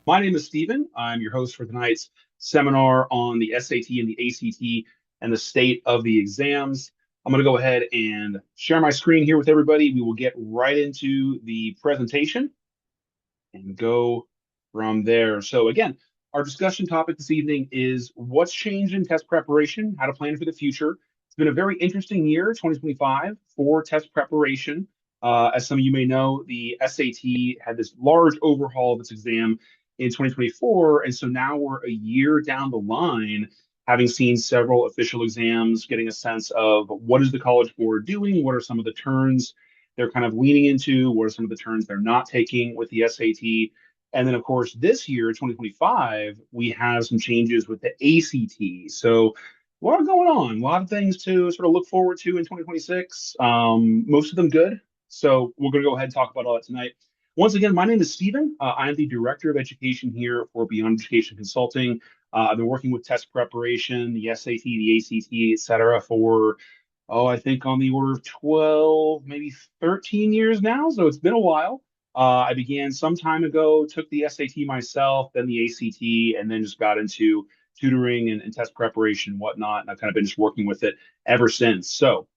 My name is Stephen. I'm your host for tonight's seminar on the SAT and the ACT and the state of the exams. I'm going to go ahead and share my screen here with everybody. We will get right into the presentation and go from there. So again, our discussion topic this evening is what's changed in test preparation, how to plan for the future. It's been a very interesting year, 2025, for test preparation. As some of you may know, the SAT had this large overhaul of its exam in 2024, and so now we're a year down the line, having seen several official exams, getting a sense of what is the College Board doing, what are some of the turns they're kind of leaning into, what are some of the turns they're not taking with the SAT. And then, of course, this year, 2025, we have some changes with the ACT. So, a lot going on, a lot of things to sort of look forward to in 2026. Most of them good. So, we're going to go ahead and talk about all that tonight. Once again, my name is Stephen. I am the Director of Education here for Beyond Education Consulting. I've been working with test preparation, the SAT, the ACT, et cetera, for I think on the order of 12, maybe 13 years now. So it's been a while. I began some time ago, took the SAT myself, then the ACT, and then just got into tutoring and test preparation and whatnot. And I've kind of been just working with it ever since. So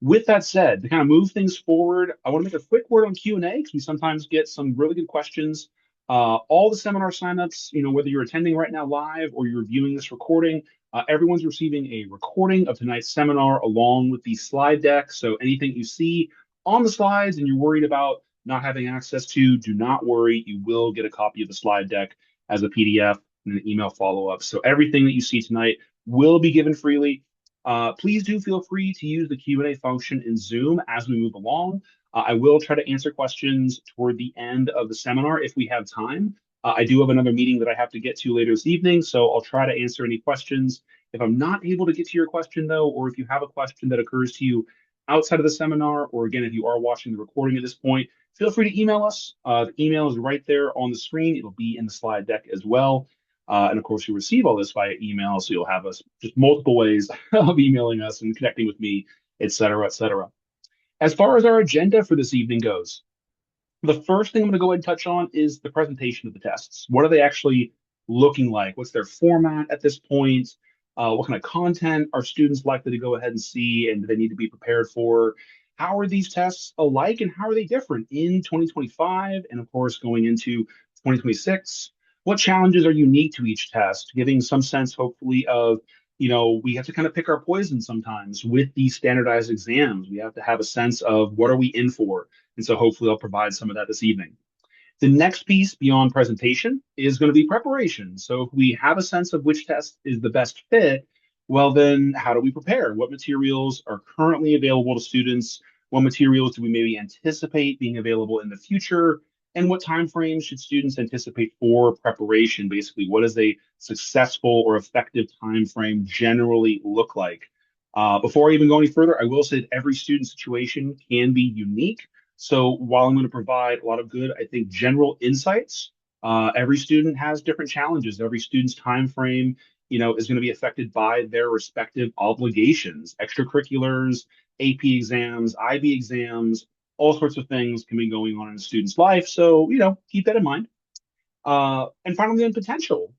with that said, to kind of move things forward, I want to make a quick word on Q&A because we sometimes get some really good questions. All the seminar signups, whether you're attending right now live or you're viewing this recording, everyone's receiving a recording of tonight's seminar along with the slide deck. So anything you see on the slides and you're worried about not having access to, do not worry. You will get a copy of the slide deck as a PDF and an email follow-up. So everything that you see tonight will be given freely. Please do feel free to use the Q&A function in Zoom as we move along. I will try to answer questions toward the end of the seminar if we have time. I do have another meeting that I have to get to later this evening, so I'll try to answer any questions. If I'm not able to get to your question, though, or if you have a question that occurs to you outside of the seminar, or again, if you are watching the recording at this point, feel free to email us. The email is right there on the screen. It'll be in the slide deck as well. And of course, you'll receive all this via email, so you'll have us just multiple ways of emailing us and connecting with me, et cetera, et cetera. As far as our agenda for this evening goes, the first thing I'm going to go ahead and touch on is the presentation of the tests. What are they actually looking like? What's their format at this point? What kind of content are students likely to go ahead and see and do they need to be prepared for? How are these tests alike and how are they different in 2025 and, of course, going into 2026? What challenges are unique to each test, giving some sense, hopefully, of we have to kind of pick our poison sometimes with these standardized exams. We have to have a sense of what are we in for. And so hopefully I'll provide some of that this evening. The next piece beyond presentation is going to be preparation. So if we have a sense of which test is the best fit, well, then how do we prepare? What materials are currently available to students? What materials do we maybe anticipate being available in the future? And what time frames should students anticipate for preparation? Basically, what does a successful or effective time frame generally look like? Before I even go any further, I will say that every student situation can be unique. So while I'm going to provide a lot of good, I think, general insights, every student has different challenges. Every student's time frame, is going to be affected by their respective obligations, extracurriculars, AP exams, IB exams, all sorts of things can be going on in a student's life. So, keep that in mind. And finally, then potential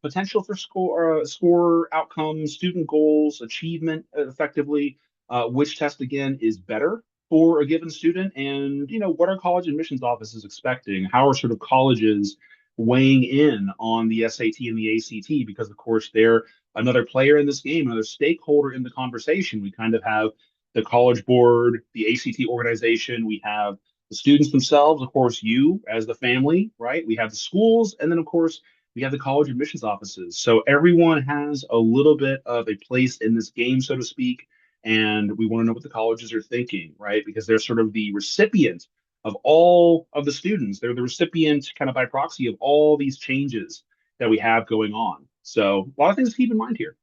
for score outcomes, student goals, achievement effectively. Which test again is better for a given student, and what are college admissions offices expecting? How are sort of colleges weighing in on the SAT and the ACT? Because of course they're another player in this game, another stakeholder in the conversation. We kind of have the College Board, the ACT organization. We have the students themselves, of course, you as the family, right? We have the schools, and then of course we have the college admissions offices. So everyone has a little bit of a place in this game, so to speak. And we want to know what the colleges are thinking, right? Because they're sort of the recipient of all of the students. They're the recipient kind of by proxy of all these changes that we have going on. So a lot of things to keep in mind here.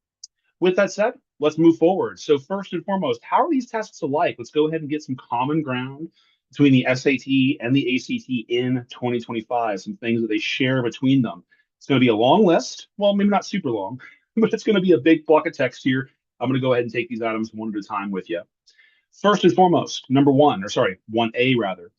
With that said, let's move forward. So first and foremost, how are these tests alike? Let's go ahead and get some common ground between the SAT and the ACT in 2025, some things that they share between them. It's going to be a long list. Well, maybe not super long, but it's going to be a big block of text here. I'm going to go ahead and take these items one at a time with you. First and foremost, number one, or sorry, 1A rather.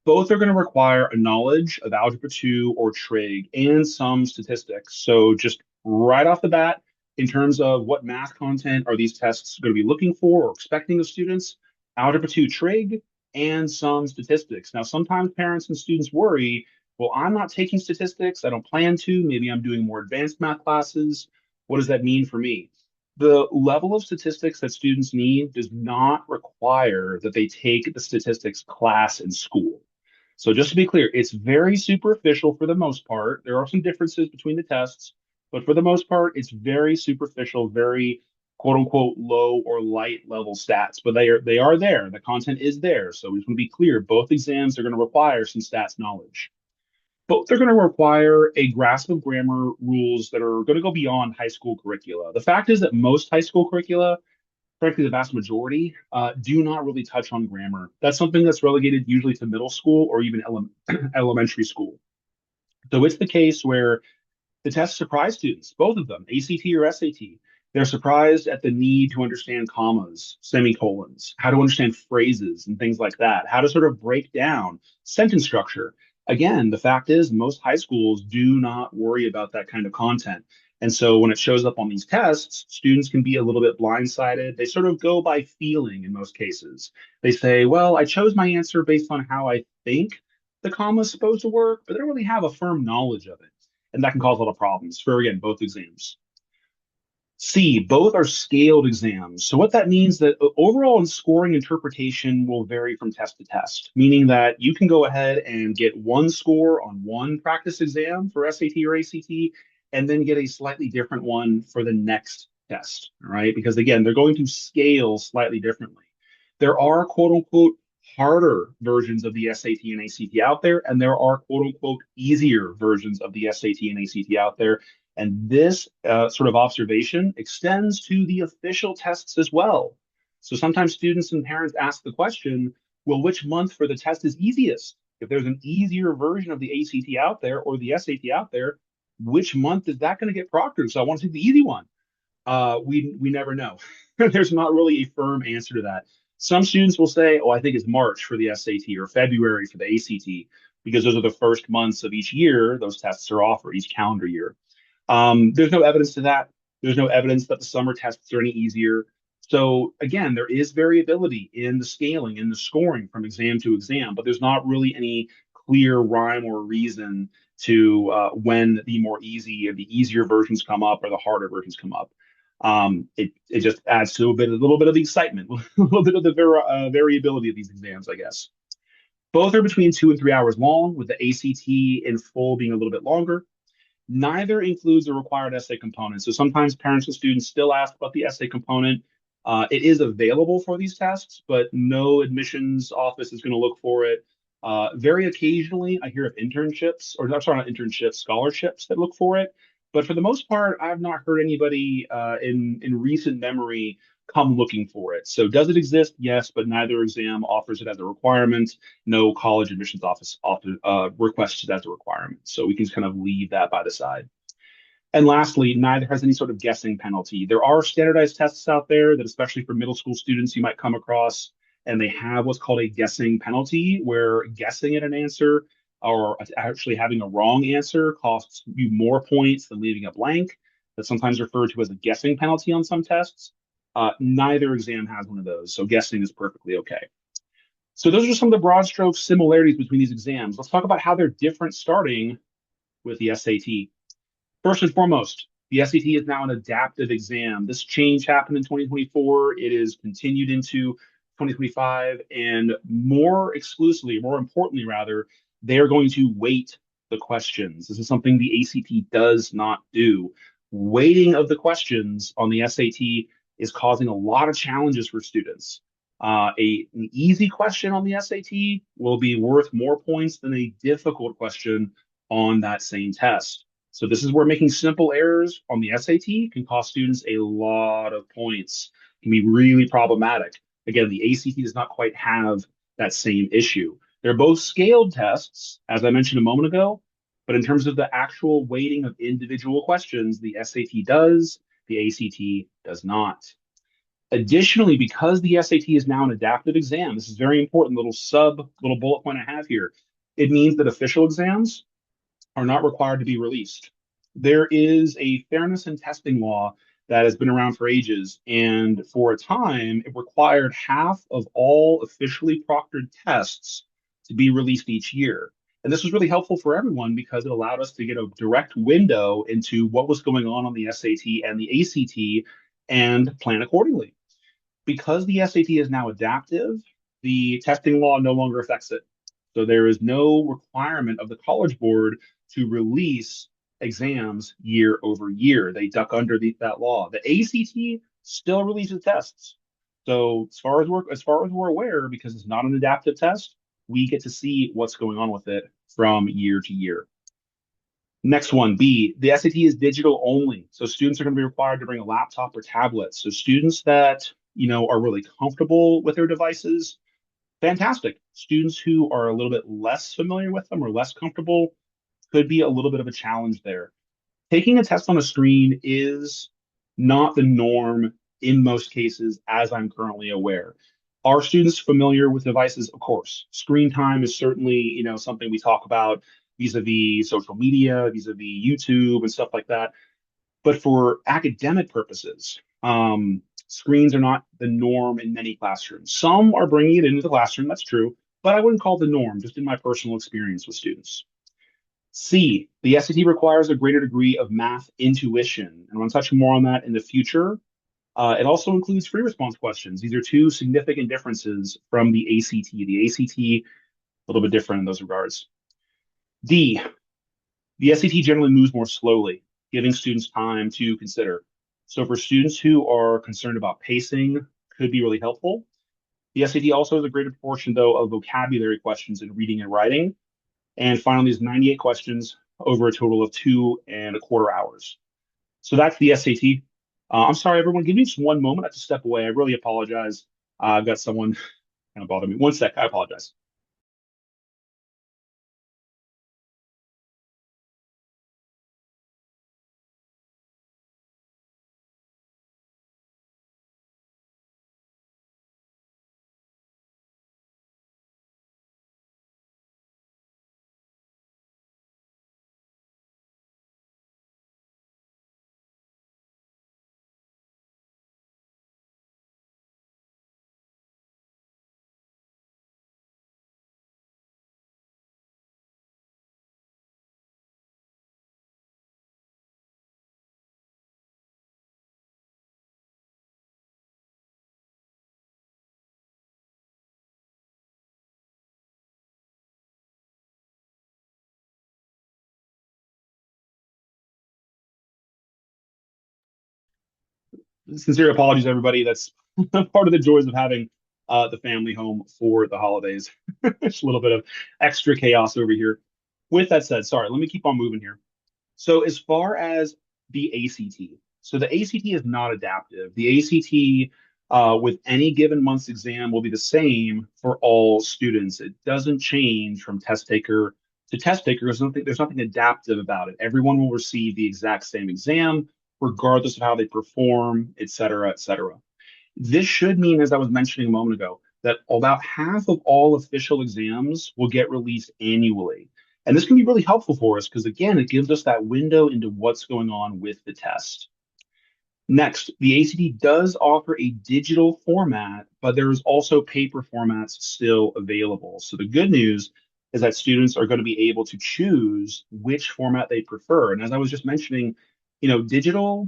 Both are going to require a knowledge of Algebra 2 or trig and some statistics. So just right off the bat, in terms of what math content are these tests going to be looking for or expecting of students, Algebra 2 trig and some statistics. Now, sometimes parents and students worry, well, I'm not taking statistics. I don't plan to. Maybe I'm doing more advanced math classes. What does that mean for me? The level of statistics that students need does not require that they take the statistics class in school. So just to be clear, it's very superficial for the most part. There are some differences between the tests, but for the most part, it's very superficial, very quote unquote low or light level stats. But they are there. The content is there. So we just want to be clear. Both exams are going to require some stats knowledge. Both are going to require a grasp of grammar rules that are going to go beyond high school curricula. The fact is that most high school curricula, frankly, the vast majority, do not really touch on grammar. That's something that's relegated usually to middle school or even elementary school. So it's the case where the test surprised students, both of them, ACT or SAT. They're surprised at the need to understand commas, semicolons, how to understand phrases and things like that, how to sort of break down sentence structure. Again, the fact is, most high schools do not worry about that kind of content. And so when it shows up on these tests, students can be a little bit blindsided. They sort of go by feeling in most cases. They say, well, I chose my answer based on how I think the comma is supposed to work, but they don't really have a firm knowledge of it. And that can cause a lot of problems for, again, both exams. C, both are scaled exams. So what that means that overall in scoring interpretation will vary from test to test, meaning that you can go ahead and get one score on one practice exam for SAT or ACT, and then get a slightly different one for the next test, all right? Because again, they're going to scale slightly differently. There are quote unquote harder versions of the SAT and ACT out there, and there are quote unquote easier versions of the SAT and ACT out there. And this sort of observation extends to the official tests as well. So sometimes students and parents ask the question, well, which month for the test is easiest? If there's an easier version of the ACT out there or the SAT out there, which month is that going to get proctored? So I want to see the easy one. We never know. There's not really a firm answer to that. Some students will say, oh, I think it's March for the SAT or February for the ACT, because those are the first months of each year those tests are offered, each calendar year. There's no evidence to that. There's no evidence that the summer tests are any easier. So again, there is variability in the scaling, in the scoring from exam to exam, but there's not really any clear rhyme or reason to when the more easy or the easier versions come up or the harder versions come up. It just adds to a little bit of the excitement, a little bit of the variability of these exams, I guess. Both are between 2 and 3 hours long, with the ACT in full being a little bit longer. Neither includes a required essay component. So sometimes parents and students still ask about the essay component. It is available for these tests, but no admissions office is going to look for it. Very occasionally, I hear of internships, or I'm sorry, not internships, scholarships that look for it. But for the most part, I've not heard anybody in recent memory come looking for it. So does it exist? Yes, but neither exam offers it as a requirement. No college admissions office requests it as a requirement. So we can just kind of leave that by the side. And lastly, neither has any sort of guessing penalty. There are standardized tests out there that, especially for middle school students, you might come across, and they have what's called a guessing penalty, where guessing at an answer or actually having a wrong answer costs you more points than leaving a blank. That's sometimes referred to as a guessing penalty on some tests. Neither exam has one of those, so guessing is perfectly okay. So those are some of the broad strokes similarities between these exams. Let's talk about how they're different, starting with the SAT. First and foremost, the SAT is now an adaptive exam. This change happened in 2024. It is continued into 2025, and more exclusively, more importantly, rather, they are going to weight the questions. This is something the ACT does not do. Weighting of the questions on the SAT is causing a lot of challenges for students. An easy question on the SAT will be worth more points than a difficult question on that same test. So this is where making simple errors on the SAT can cost students a lot of points. It can be really problematic. Again, the ACT does not quite have that same issue. They're both scaled tests, as I mentioned a moment ago, but in terms of the actual weighting of individual questions, the SAT does, the ACT does not. Additionally, because the SAT is now an adaptive exam, this is very important, little bullet point I have here. It means that official exams are not required to be released. There is a fairness in testing law that has been around for ages, and for a time, it required half of all officially proctored tests to be released each year. And this was really helpful for everyone because it allowed us to get a direct window into what was going on the SAT and the ACT and plan accordingly. Because the SAT is now adaptive, the testing law no longer affects it. So there is no requirement of the College Board to release exams year over year. They duck under that law. The ACT still releases tests. So as far as we're aware, because it's not an adaptive test, we get to see what's going on with it from year to year. Next one, B, the SAT is digital only. So students are going to be required to bring a laptop or tablet. So students that, are really comfortable with their devices, fantastic. Students who are a little bit less familiar with them or less comfortable could be a little bit of a challenge there. Taking a test on a screen is not the norm in most cases, as I'm currently aware. Are students familiar with devices? Of course. Screen time is certainly, something we talk about vis-a-vis social media, vis-a-vis YouTube and stuff like that. But for academic purposes, screens are not the norm in many classrooms. Some are bringing it into the classroom, that's true, but I wouldn't call it the norm, just in my personal experience with students. C, the SAT requires a greater degree of math intuition. And I'm going to touch more on that in the future. It also includes free response questions. These are two significant differences from the ACT. The ACT, a little bit different in those regards. D, the SAT generally moves more slowly, giving students time to consider. So for students who are concerned about pacing, could be really helpful. The SAT also has a greater proportion, though, of vocabulary questions in reading and writing. And finally, there's 98 questions over a total of 2.25 hours. So that's the SAT. I'm sorry, everyone. Give me just one moment. I have to step away. I really apologize. I've got someone kind of bothering me. One sec. I apologize. Sincere apologies, everybody. That's part of the joys of having the family home for the holidays. Just a little bit of extra chaos over here. With that said, sorry, let me keep on moving here. So as far as the ACT, so the ACT is not adaptive. The ACT with any given month's exam will be the same for all students. It doesn't change from test taker to test taker. There's nothing adaptive about it. Everyone will receive the exact same exam, regardless of how they perform, et cetera, et cetera. This should mean, as I was mentioning a moment ago, that about half of all official exams will get released annually. And this can be really helpful for us because, again, it gives us that window into what's going on with the test. Next, the ACT does offer a digital format, but there is also paper formats still available. So the good news is that students are going to be able to choose which format they prefer. And as I was just mentioning, digital,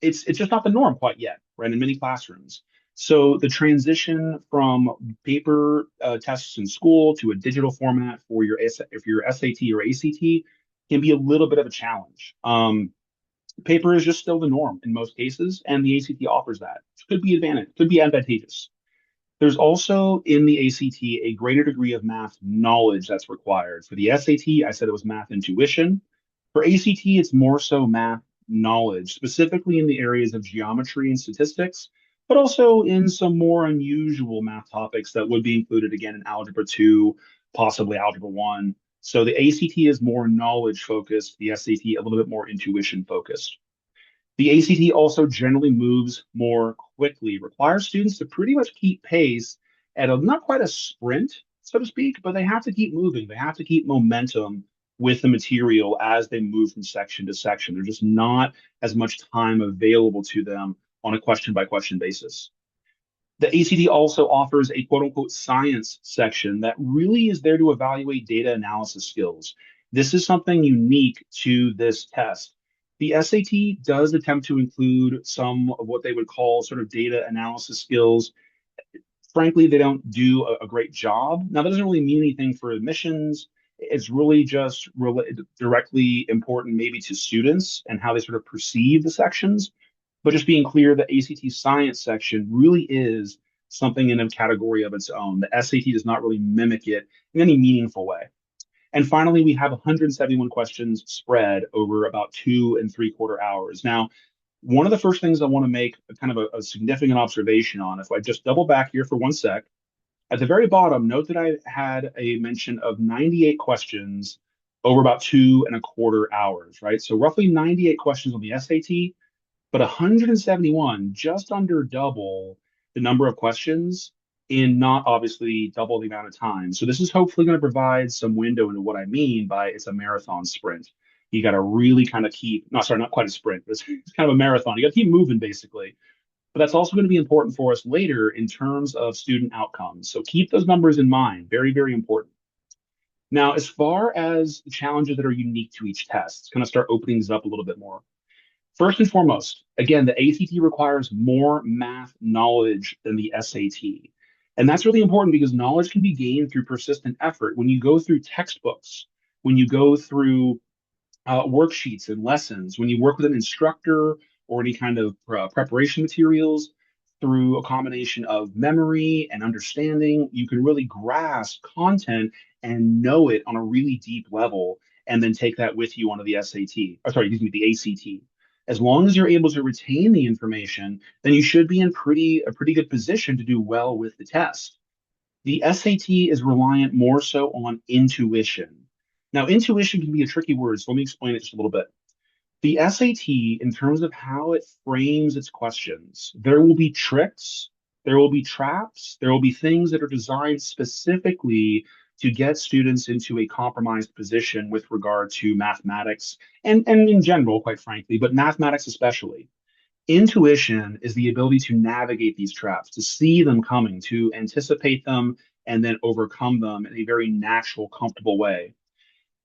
it's just not the norm quite yet, right, in many classrooms. So the transition from paper tests in school to a digital format for your SAT or ACT can be a little bit of a challenge. Paper is just still the norm in most cases, and the ACT offers that. Could be advantageous. There's also in the ACT a greater degree of math knowledge that's required. For the SAT, I said it was math intuition. For ACT, it's more so math knowledge, specifically in the areas of geometry and statistics, but also in some more unusual math topics that would be included again in Algebra 2, possibly Algebra 1. So the ACT is more knowledge focused, the SAT a little bit more intuition focused. The ACT also generally moves more quickly, requires students to pretty much keep pace at a not quite a sprint, so to speak, but they have to keep moving. They have to keep momentum with the material as they move from section to section. There's just not as much time available to them on a question by question basis. The ACT also offers a quote unquote science section that really is there to evaluate data analysis skills. This is something unique to this test. The SAT does attempt to include some of what they would call sort of data analysis skills. Frankly, they don't do a great job. Now, that doesn't really mean anything for admissions. It's really just directly important maybe to students and how they sort of perceive the sections. But just being clear, the ACT science section really is something in a category of its own. The SAT does not really mimic it in any meaningful way. And finally, we have 171 questions spread over about 2 and 3/4 hours. Now, one of the first things I want to make kind of a significant observation on, if I just double back here for one sec, at the very bottom, note that I had a mention of 98 questions over about 2 and 1/4 hours, right? So roughly 98 questions on the SAT, but 171, just under double the number of questions in not obviously double the amount of time. So this is hopefully going to provide some window into what I mean by it's a marathon sprint. You got to really kind of keep, no, sorry, not quite a sprint, but it's kind of a marathon. You got to keep moving basically. But that's also going to be important for us later in terms of student outcomes. So keep those numbers in mind. Very, very important. Now, as far as the challenges that are unique to each test, it's going to start opening these up a little bit more. First and foremost, again, the ACT requires more math knowledge than the SAT. And that's really important because knowledge can be gained through persistent effort. When you go through textbooks, when you go through worksheets and lessons, when you work with an instructor or any kind of preparation materials, through a combination of memory and understanding, you can really grasp content and know it on a really deep level, and then take that with you onto the SAT, or sorry, excuse me, the ACT. As long as you're able to retain the information, then you should be in a pretty good position to do well with the test. The SAT is reliant more so on intuition. Now, intuition can be a tricky word, so let me explain it just a little bit. The SAT, in terms of how it frames its questions, there will be tricks, there will be traps, there will be things that are designed specifically to get students into a compromised position with regard to mathematics and in general, quite frankly, but mathematics especially. Intuition is the ability to navigate these traps, to see them coming, to anticipate them, and then overcome them in a very natural, comfortable way.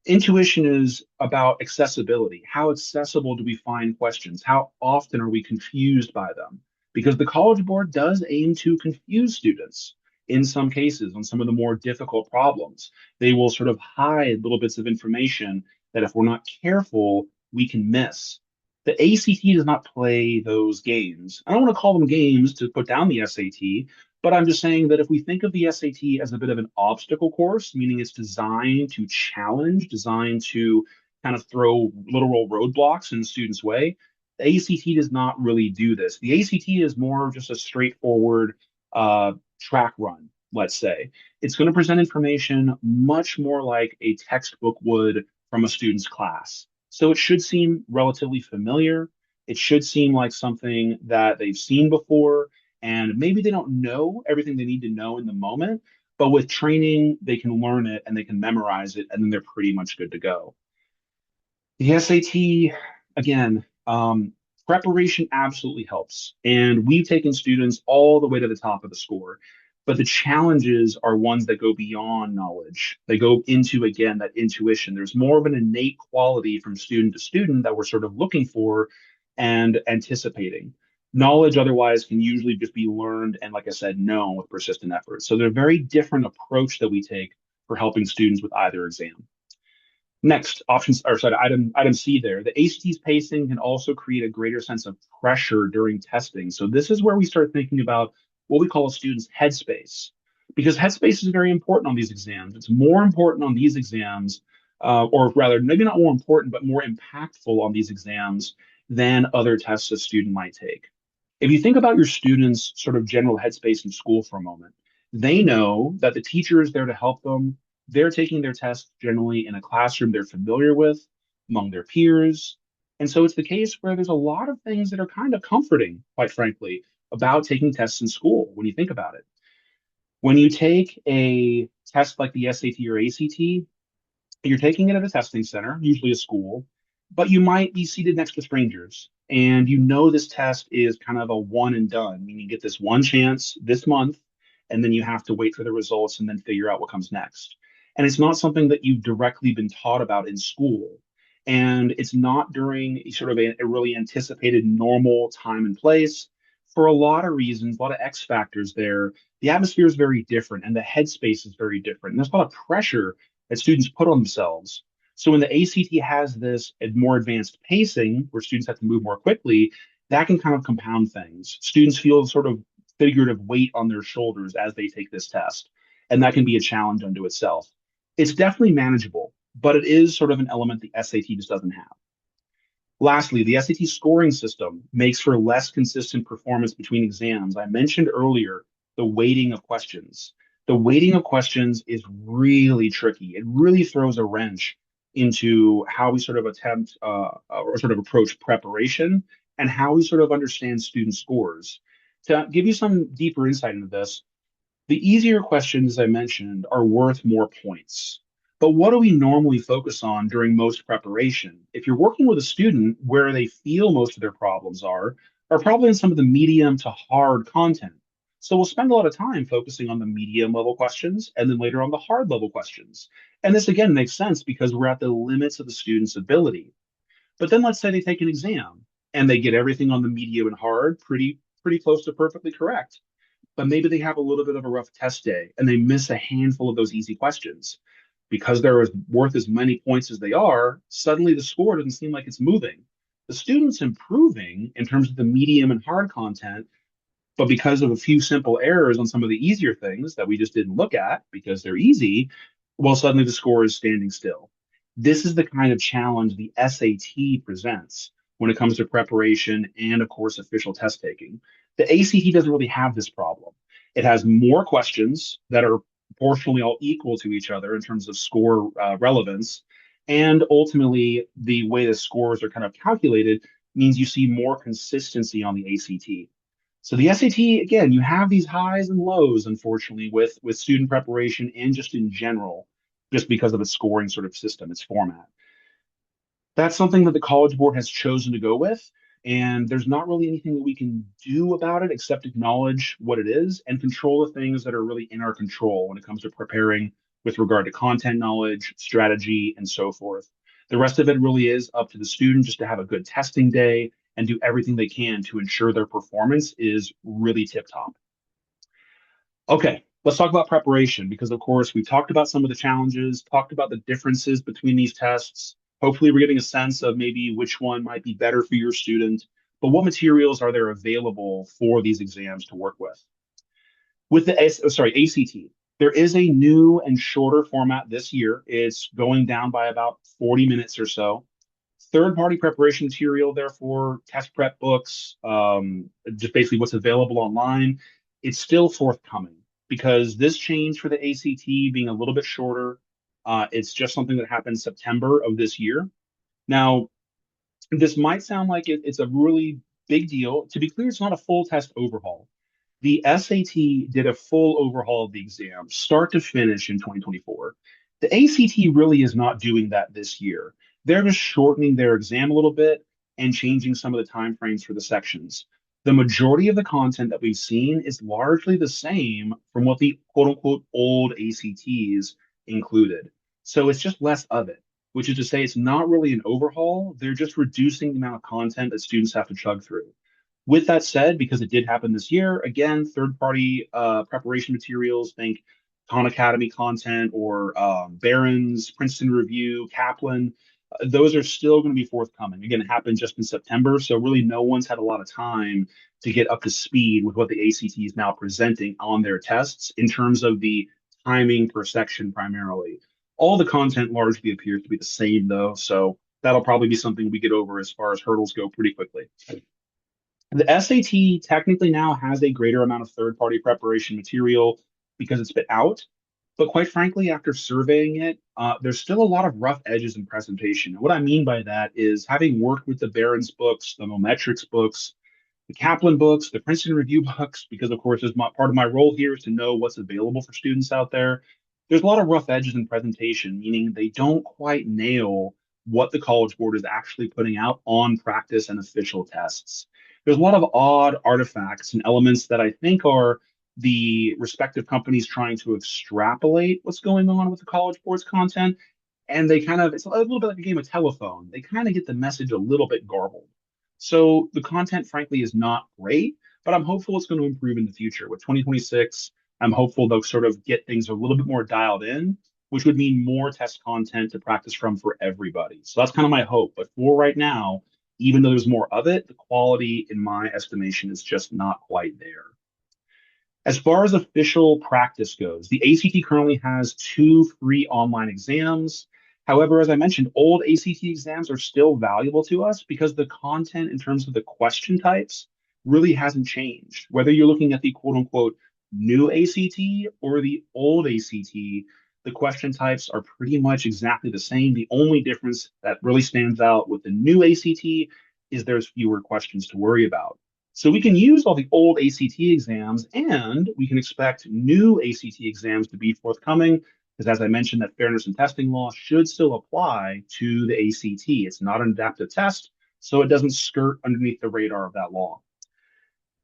Intuition is about accessibility. How accessible do we find questions? How often are we confused by them? Because the College Board does aim to confuse students in some cases on some of the more difficult problems. They will sort of hide little bits of information that if we're not careful, we can miss. The ACT does not play those games. I don't want to call them games to put down the SAT, but I'm just saying that if we think of the SAT as a bit of an obstacle course, meaning it's designed to challenge, designed to kind of throw literal roadblocks in the student's way, the ACT does not really do this. The ACT is more of just a straightforward track run, let's say. It's going to present information much more like a textbook would from a student's class. So it should seem relatively familiar. It should seem like something that they've seen before, and maybe they don't know everything they need to know in the moment, but with training, they can learn it and they can memorize it, and then they're pretty much good to go. The SAT, again, preparation absolutely helps. And we've taken students all the way to the top of the score. But the challenges are ones that go beyond knowledge. They go into, again, that intuition. There's more of an innate quality from student to student that we're sort of looking for and anticipating. Knowledge otherwise can usually just be learned and, like I said, known with persistent effort. So they're a very different approach that we take for helping students with either exam. Next, options or sorry, item C there. The ACT's pacing can also create a greater sense of pressure during testing. So this is where we start thinking about what we call a student's headspace, because headspace is very important on these exams. It's more important on these exams, or rather, maybe not more important, but more impactful on these exams than other tests a student might take. If you think about your students' sort of general headspace in school for a moment, they know that the teacher is there to help them. They're taking their tests generally in a classroom they're familiar with, among their peers. And so it's the case where there's a lot of things that are kind of comforting, quite frankly, about taking tests in school when you think about it. When you take a test like the SAT or ACT, you're taking it at a testing center, usually a school, but you might be seated next to strangers. And you know this test is kind of a one and done, meaning you get this one chance this month, and then you have to wait for the results and then figure out what comes next. And it's not something that you've directly been taught about in school. And it's not during sort of a really anticipated normal time and place. For a lot of reasons, a lot of X factors there, the atmosphere is very different and the headspace is very different. And there's a lot of pressure that students put on themselves. So when the ACT has this more advanced pacing where students have to move more quickly, that can kind of compound things. Students feel sort of figurative weight on their shoulders as they take this test, and that can be a challenge unto itself. It's definitely manageable, but it is sort of an element the SAT just doesn't have. Lastly, the SAT scoring system makes for less consistent performance between exams. I mentioned earlier the weighting of questions. The weighting of questions is really tricky. It really throws a wrench into how we sort of attempt or sort of approach preparation and how we sort of understand student scores. To give you some deeper insight into this, the easier questions, as I mentioned, are worth more points. But what do we normally focus on during most preparation? If you're working with a student, where they feel most of their problems are probably in some of the medium to hard content. So we'll spend a lot of time focusing on the medium level questions and then later on the hard level questions. And this again makes sense because we're at the limits of the student's ability. But then let's say they take an exam and they get everything on the medium and hard pretty close to perfectly correct, but maybe they have a little bit of a rough test day and they miss a handful of those easy questions. Because they're worth as many points as they are, suddenly the score doesn't seem like it's moving. The student's improving in terms of the medium and hard content, but because of a few simple errors on some of the easier things that we just didn't look at because they're easy, well, suddenly the score is standing still. This is the kind of challenge the SAT presents when it comes to preparation and, of course, official test taking. The ACT doesn't really have this problem. It has more questions that are proportionally all equal to each other in terms of score relevance. And ultimately, the way the scores are kind of calculated means you see more consistency on the ACT. So the SAT, again, you have these highs and lows, unfortunately, with student preparation and just in general, just because of its scoring sort of system, its format. That's something that the College Board has chosen to go with, and there's not really anything that we can do about it except acknowledge what it is and control the things that are really in our control when it comes to preparing with regard to content knowledge, strategy, and so forth. The rest of it really is up to the student just to have a good testing day and do everything they can to ensure their performance is really tip top. Okay, let's talk about preparation because, of course, we talked about some of the challenges, talked about the differences between these tests. Hopefully, we're getting a sense of maybe which one might be better for your student, but what materials are there available for these exams to work with? With the ACT, there is a new and shorter format this year. It's going down by about 40 minutes or so. Third-party preparation material, therefore, test prep books, just basically what's available online, it's still forthcoming because this change for the ACT being a little bit shorter, it's just something that happened September of this year. Now, this might sound like it's a really big deal. To be clear, it's not a full test overhaul. The SAT did a full overhaul of the exam, start to finish in 2024. The ACT really is not doing that this year. They're just shortening their exam a little bit and changing some of the timeframes for the sections. The majority of the content that we've seen is largely the same from what the quote unquote old ACTs included. So it's just less of it, which is to say it's not really an overhaul. They're just reducing the amount of content that students have to chug through. With that said, because it did happen this year, again, third-party preparation materials, think Khan Academy content or Barron's, Princeton Review, Kaplan, those are still going to be forthcoming. Again, it happened just in September, so really no one's had a lot of time to get up to speed with what the ACT is now presenting on their tests in terms of the timing per section primarily. All the content largely appears to be the same, though, so that'll probably be something we get over as far as hurdles go pretty quickly. The SAT technically now has a greater amount of third-party preparation material because it's been out. But quite frankly, after surveying it, there's still a lot of rough edges in presentation. And what I mean by that is having worked with the Barron's books, the Mometrics books, the Kaplan books, the Princeton Review books, because of course, part of my role here is to know what's available for students out there. There's a lot of rough edges in presentation, meaning they don't quite nail what the College Board is actually putting out on practice and official tests. There's a lot of odd artifacts and elements that I think are the respective companies trying to extrapolate what's going on with the College Board's content. And they kind of, it's a little bit like a game of telephone. They kind of get the message a little bit garbled. So the content, frankly, is not great, but I'm hopeful it's going to improve in the future. With 2026, I'm hopeful they'll sort of get things a little bit more dialed in, which would mean more test content to practice from for everybody. So that's kind of my hope. But for right now, even though there's more of it, the quality, in my estimation, is just not quite there. As far as official practice goes, the ACT currently has two free online exams. However, as I mentioned, old ACT exams are still valuable to us because the content in terms of the question types really hasn't changed. Whether you're looking at the quote unquote new ACT or the old ACT, the question types are pretty much exactly the same. The only difference that really stands out with the new ACT is there's fewer questions to worry about. So we can use all the old ACT exams and we can expect new ACT exams to be forthcoming because as I mentioned, that fairness and testing law should still apply to the ACT. It's not an adaptive test, so it doesn't skirt underneath the radar of that law.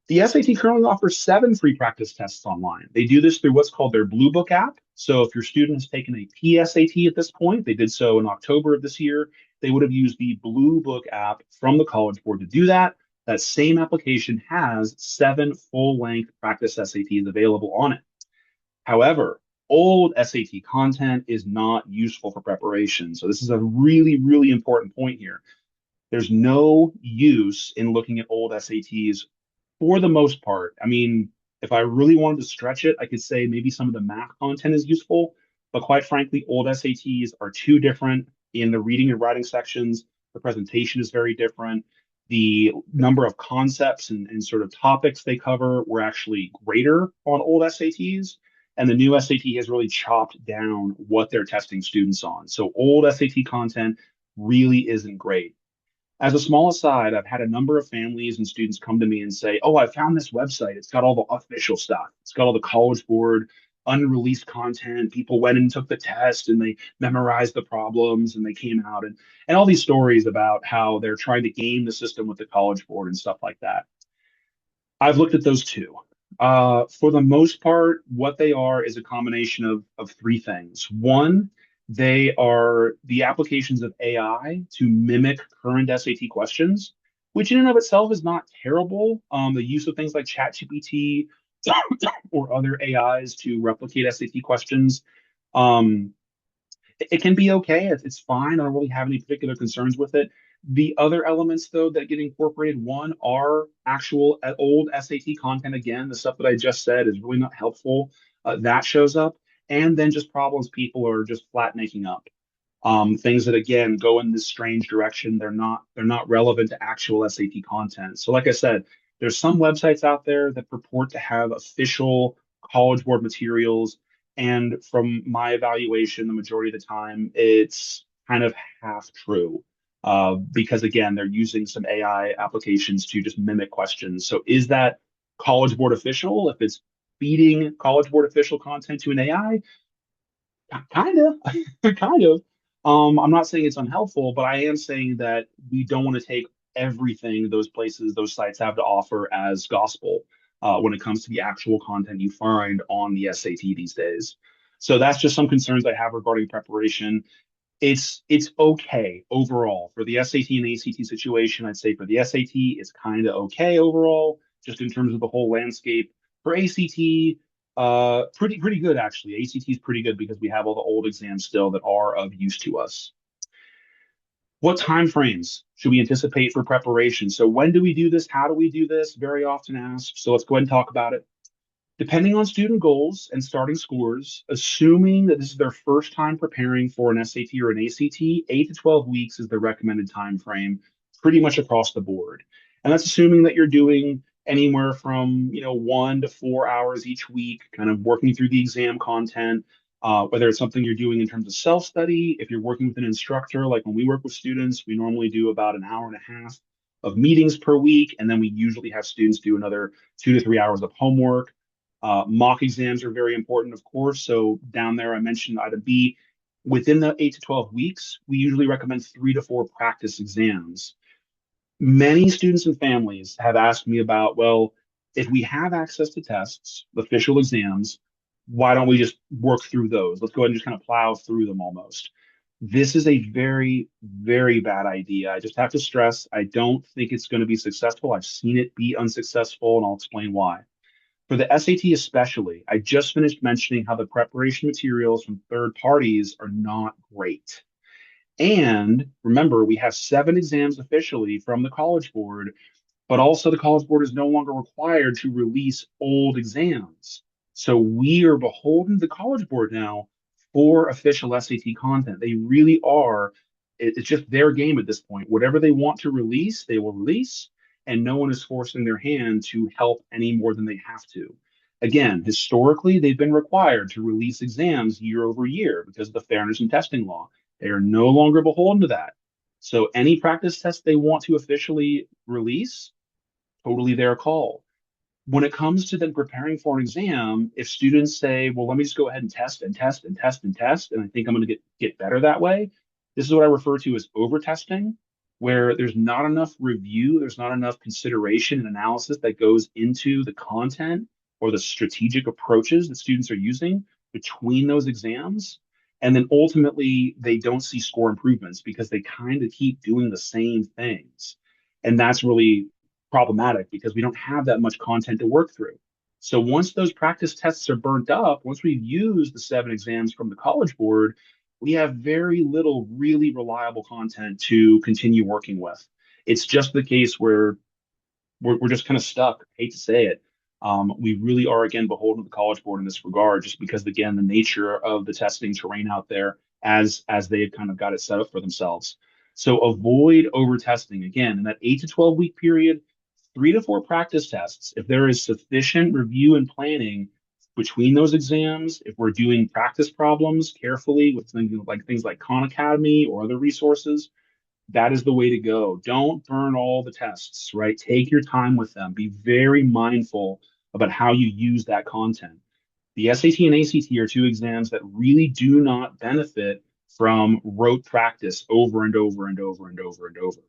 The SAT currently offers 7 free practice tests online. They do this through what's called their Blue Book app. So if your student has taken a PSAT at this point, they did so in October of this year, they would have used the Blue Book app from the College Board to do that. That same application has 7 full-length practice SATs available on it. However, old SAT content is not useful for preparation. So this is a really, really important point here. There's no use in looking at old SATs for the most part. I mean, if I really wanted to stretch it, I could say maybe some of the math content is useful, but quite frankly, old SATs are too different in the reading and writing sections. The presentation is very different. The number of concepts and sort of topics they cover were actually greater on old SATs. And the new SAT has really chopped down what they're testing students on. So old SAT content really isn't great. As a small aside, I've had a number of families and students come to me and say, "Oh, I found this website. It's got all the official stuff. It's got all the College Board unreleased content. People went and took the test and they memorized the problems and they came out and all these stories about how they're trying to game the system with the College Board and stuff like that." I've looked at those too. For the most part, what they are is a combination of 3 things. One, they are the applications of AI to mimic current SAT questions, which in and of itself is not terrible. The use of things like ChatGPT or other AIs to replicate SAT questions, um, it can be okay. It's fine. I don't really have any particular concerns with it. The other elements, though, that get incorporated, one, are actual old SAT content. Again, the stuff that I just said is really not helpful. That shows up. And then just problems people are just flat making up. Things that again go in this strange direction. They're not relevant to actual SAT content. So, like I said, there's some websites out there that purport to have official College Board materials, and from my evaluation, the majority of the time, it's kind of half true. Because again, they're using some AI applications to just mimic questions. So, is that College Board official? If it's feeding College Board official content to an AI, kind of, kind of. I'm not saying it's unhelpful, but I am saying that we don't want to take everything those places, those sites have to offer as gospel when it comes to the actual content you find on the SAT these days. So that's just some concerns I have regarding preparation. It's okay overall for the SAT and ACT situation. I'd say for the SAT, it's kind of okay overall, just in terms of the whole landscape. For ACT, pretty good actually. ACT is pretty good because we have all the old exams still that are of use to us. What time frames should we anticipate for preparation? So when do we do this? How do we do this? Very often asked. So let's go ahead and talk about it. Depending on student goals and starting scores, assuming that this is their first time preparing for an SAT or an ACT, 8 to 12 weeks is the recommended time frame pretty much across the board. And that's assuming that you're doing anywhere from 1 to 4 hours each week, kind of working through the exam content. whether it's something you're doing in terms of self-study, if you're working with an instructor, like when we work with students, we normally do about an hour and a half of meetings per week, and then we usually have students do another 2 to 3 hours of homework. Mock exams are very important, of course. So down there, I mentioned item B. Within the 8 to 12 weeks, we usually recommend 3 to 4 practice exams. Many students and families have asked me about, well, if we have access to tests, official exams, why don't we just work through those? Let's go ahead and just kind of plow through them almost. This is a very, very bad idea. I just have to stress, I don't think it's going to be successful. I've seen it be unsuccessful, and I'll explain why. For the SAT especially, I just finished mentioning how the preparation materials from third parties are not great. And remember, we have 7 exams officially from the College Board, but also the College Board is no longer required to release old exams. So we are beholden to the College Board now for official SAT content. They really are. It's just their game at this point. Whatever they want to release, they will release, and no one is forcing their hand to help any more than they have to. Again, historically, they've been required to release exams year over year because of the fairness and testing law. They are no longer beholden to that. So any practice test they want to officially release, totally their call. When it comes to then preparing for an exam, if students say, well, let me just go ahead and test and test and test and test, and I think I'm going to get better that way, this is what I refer to as over testing, where there's not enough review, there's not enough consideration and analysis that goes into the content or the strategic approaches that students are using between those exams. And then ultimately, they don't see score improvements because they kind of keep doing the same things. And that's really problematic because we don't have that much content to work through. So once those practice tests are burnt up, once we've used the 7 exams from the College Board, we have very little really reliable content to continue working with. It's just the case where we're just kind of stuck. I hate to say it. We really are, again, beholden to the College Board in this regard, just because, again, the nature of the testing terrain out there as they've kind of got it set up for themselves. So avoid over testing. Again, in that 8 to 12 week period, 3 to 4 practice tests. If there is sufficient review and planning between those exams, if we're doing practice problems carefully with things like Khan Academy or other resources, that is the way to go. Don't burn all the tests, right? Take your time with them. Be very mindful about how you use that content. The SAT and ACT are 2 exams that really do not benefit from rote practice over and over and over and over and over.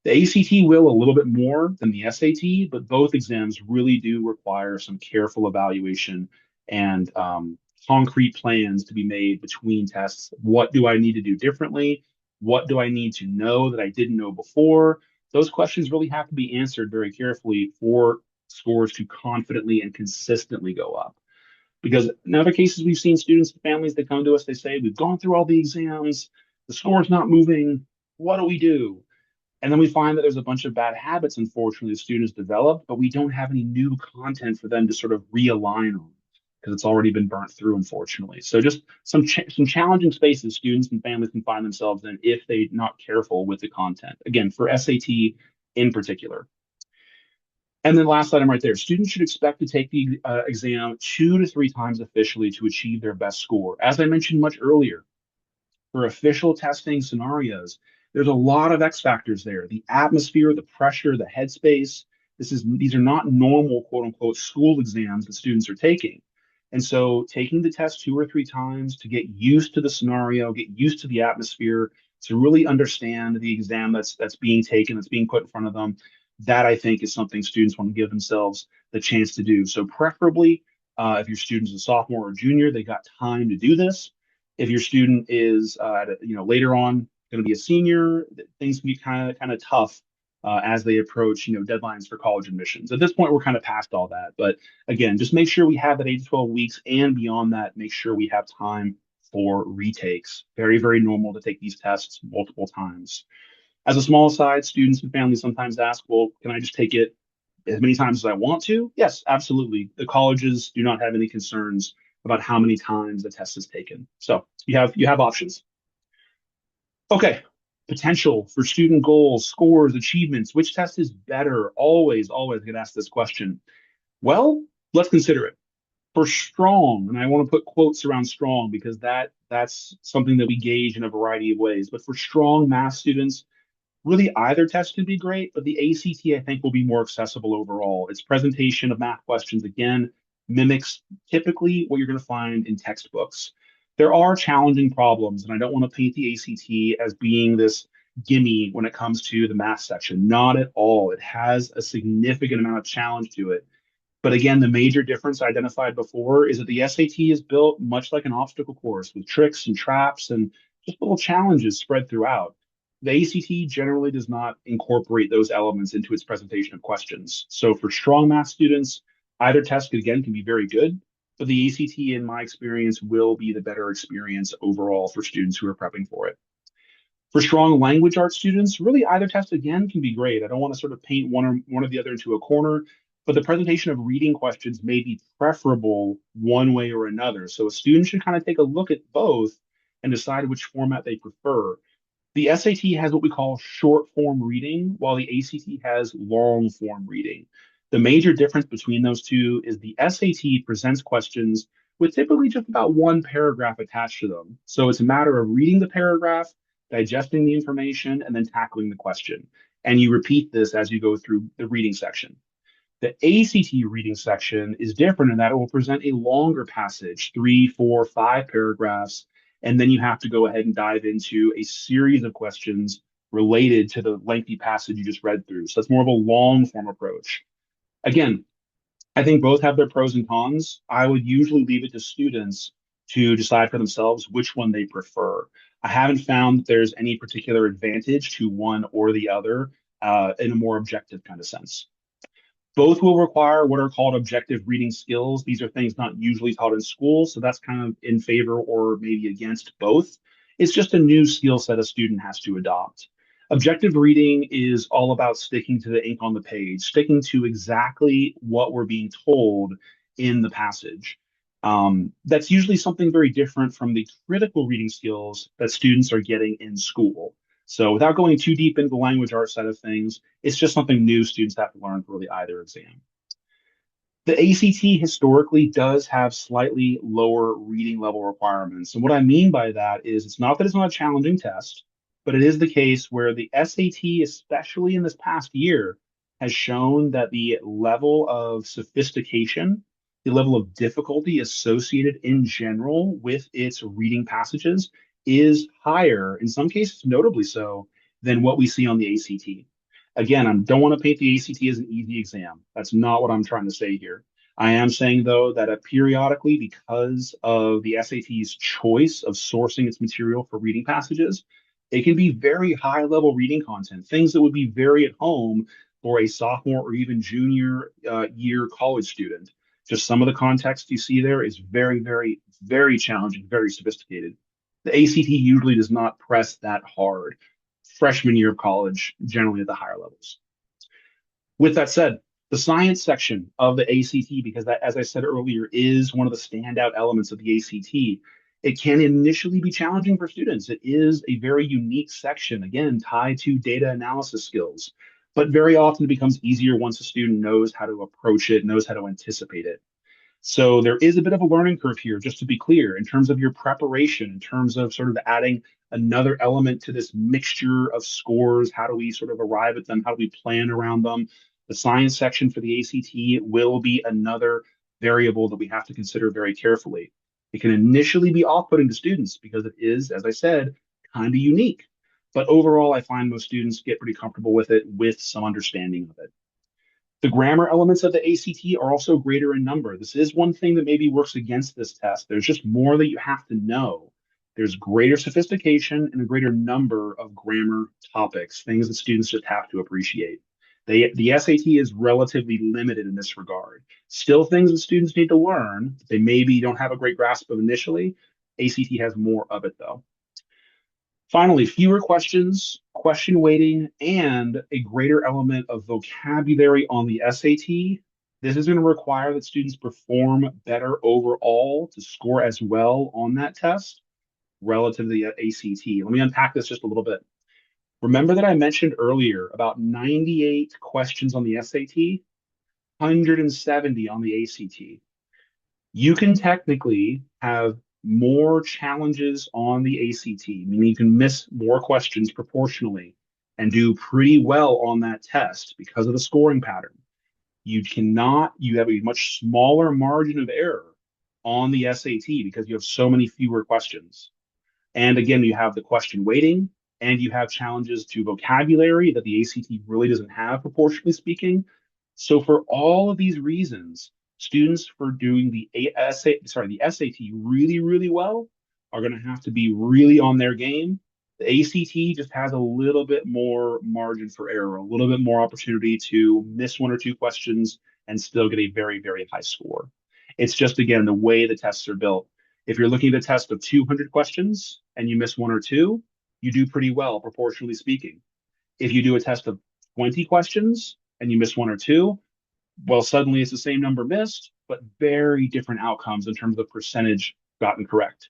The ACT will a little bit more than the SAT, but both exams really do require some careful evaluation and concrete plans to be made between tests. What do I need to do differently? What do I need to know that I didn't know before? Those questions really have to be answered very carefully for scores to confidently and consistently go up. Because in other cases, we've seen students and families that come to us, they say, we've gone through all the exams, the score's not moving. What do we do? And then we find that there's a bunch of bad habits, unfortunately, the students develop, but we don't have any new content for them to sort of realign on because it's already been burnt through, unfortunately. So just some challenging spaces students and families can find themselves in if they're not careful with the content. Again, for SAT in particular. And then last item right there, students should expect to take the exam 2 to 3 times officially to achieve their best score. As I mentioned much earlier, for official testing scenarios, there's a lot of X factors there. The atmosphere, the pressure, the headspace. These are not normal quote unquote school exams that students are taking. And so taking the test 2 or 3 times to get used to the scenario, get used to the atmosphere, to really understand the exam that's being taken, that's being put in front of them, that I think is something students want to give themselves the chance to do. So preferably, if your student's a sophomore or junior, they got time to do this. If your student is later on going to be a senior, things can be kind of tough as they approach deadlines for college admissions. At this point, we're kind of past all that. But again, just make sure we have that 8 to 12 weeks, and beyond that, make sure we have time for retakes. Very, very normal to take these tests multiple times. As a small aside, students and families sometimes ask, well, can I just take it as many times as I want to? Yes, absolutely. The colleges do not have any concerns about how many times the test is taken. So you have options. Okay, potential for student goals, scores, achievements. Which test is better? Always, always get asked this question. Well, let's consider it. For strong, and I want to put quotes around strong because that's something that we gauge in a variety of ways. But for strong math students, really either test can be great, but the ACT I think will be more accessible overall. Its presentation of math questions again mimics typically what you're going to find in textbooks. There are challenging problems, and I don't want to paint the ACT as being this gimme when it comes to the math section. Not at all. It has a significant amount of challenge to it. But again, the major difference identified before is that the SAT is built much like an obstacle course with tricks and traps and just little challenges spread throughout. The ACT generally does not incorporate those elements into its presentation of questions. So for strong math students, either test again can be very good, but the ACT, in my experience, will be the better experience overall for students who are prepping for it. For strong language arts students, really either test again can be great. I don't want to sort of paint one or the other into a corner, but the presentation of reading questions may be preferable one way or another. So a student should kind of take a look at both and decide which format they prefer. The SAT has what we call short form reading, while the ACT has long form reading. The major difference between those two is the SAT presents questions with typically just about one paragraph attached to them. So it's a matter of reading the paragraph, digesting the information, and then tackling the question. And you repeat this as you go through the reading section. The ACT reading section is different in that it will present a longer passage, three, four, five paragraphs, and then you have to go ahead and dive into a series of questions related to the lengthy passage you just read through. So it's more of a long form approach. Again, I think both have their pros and cons. I would usually leave it to students to decide for themselves which one they prefer. I haven't found that there's any particular advantage to one or the other in a more objective kind of sense. Both will require what are called objective reading skills. These are things not usually taught in school, so that's kind of in favor or maybe against both. It's just a new skill set a student has to adopt. Objective reading is all about sticking to the ink on the page, sticking to exactly what we're being told in the passage. That's usually something very different from the critical reading skills that students are getting in school. So without going too deep into the language arts side of things, it's just something new students have to learn for really either exam. The ACT historically does have slightly lower reading level requirements. And what I mean by that is it's not that it's not a challenging test, but it is the case where the SAT, especially in this past year, has shown that the level of sophistication, the level of difficulty associated in general with its reading passages is higher, in some cases, notably so, than what we see on the ACT. Again, I don't want to paint the ACT as an easy exam. That's not what I'm trying to say here. I am saying, though, that periodically, because of the SAT's choice of sourcing its material for reading passages, it can be very high level reading content, things that would be very at home for a sophomore or even junior year college student. Just some of the context you see there is very, very, very challenging, very sophisticated. The ACT usually does not press that hard freshman year of college, generally at the higher levels. With that said, the science section of the ACT, because that, as I said earlier, is one of the standout elements of the ACT, it can initially be challenging for students. It is a very unique section, again, tied to data analysis skills, but very often it becomes easier once a student knows how to approach it, knows how to anticipate it. So there is a bit of a learning curve here, just to be clear, in terms of your preparation, in terms of sort of adding another element to this mixture of scores. How do we sort of arrive at them? How do we plan around them? The science section for the ACT will be another variable that we have to consider very carefully. It can initially be off-putting to students because it is, as I said, kind of unique. But overall, I find most students get pretty comfortable with it with some understanding of it. The grammar elements of the ACT are also greater in number. This is one thing that maybe works against this test. There's just more that you have to know. There's greater sophistication and a greater number of grammar topics, things that students just have to appreciate. The SAT is relatively limited in this regard. Still things that students need to learn. They maybe don't have a great grasp of initially. ACT has more of it though. Finally, fewer questions, question weighting, and a greater element of vocabulary on the SAT. This is going to require that students perform better overall to score as well on that test relative to the ACT. Let me unpack this just a little bit. Remember that I mentioned earlier about 98 questions on the SAT, 170 on the ACT. You can technically have more challenges on the ACT, meaning you can miss more questions proportionally and do pretty well on that test because of the scoring pattern. You have a much smaller margin of error on the SAT because you have so many fewer questions. And again, you have the question weighting and you have challenges to vocabulary that the ACT really doesn't have, proportionally speaking. So for all of these reasons, students for doing the SAT really, really well are going to have to be really on their game. The ACT just has a little bit more margin for error, a little bit more opportunity to miss one or two questions and still get a very, very high score. It's just, again, the way the tests are built. If you're looking at a test of 200 questions and you miss one or two, you do pretty well, proportionally speaking. If you do a test of 20 questions and you miss one or two, well, suddenly it's the same number missed, but very different outcomes in terms of percentage gotten correct.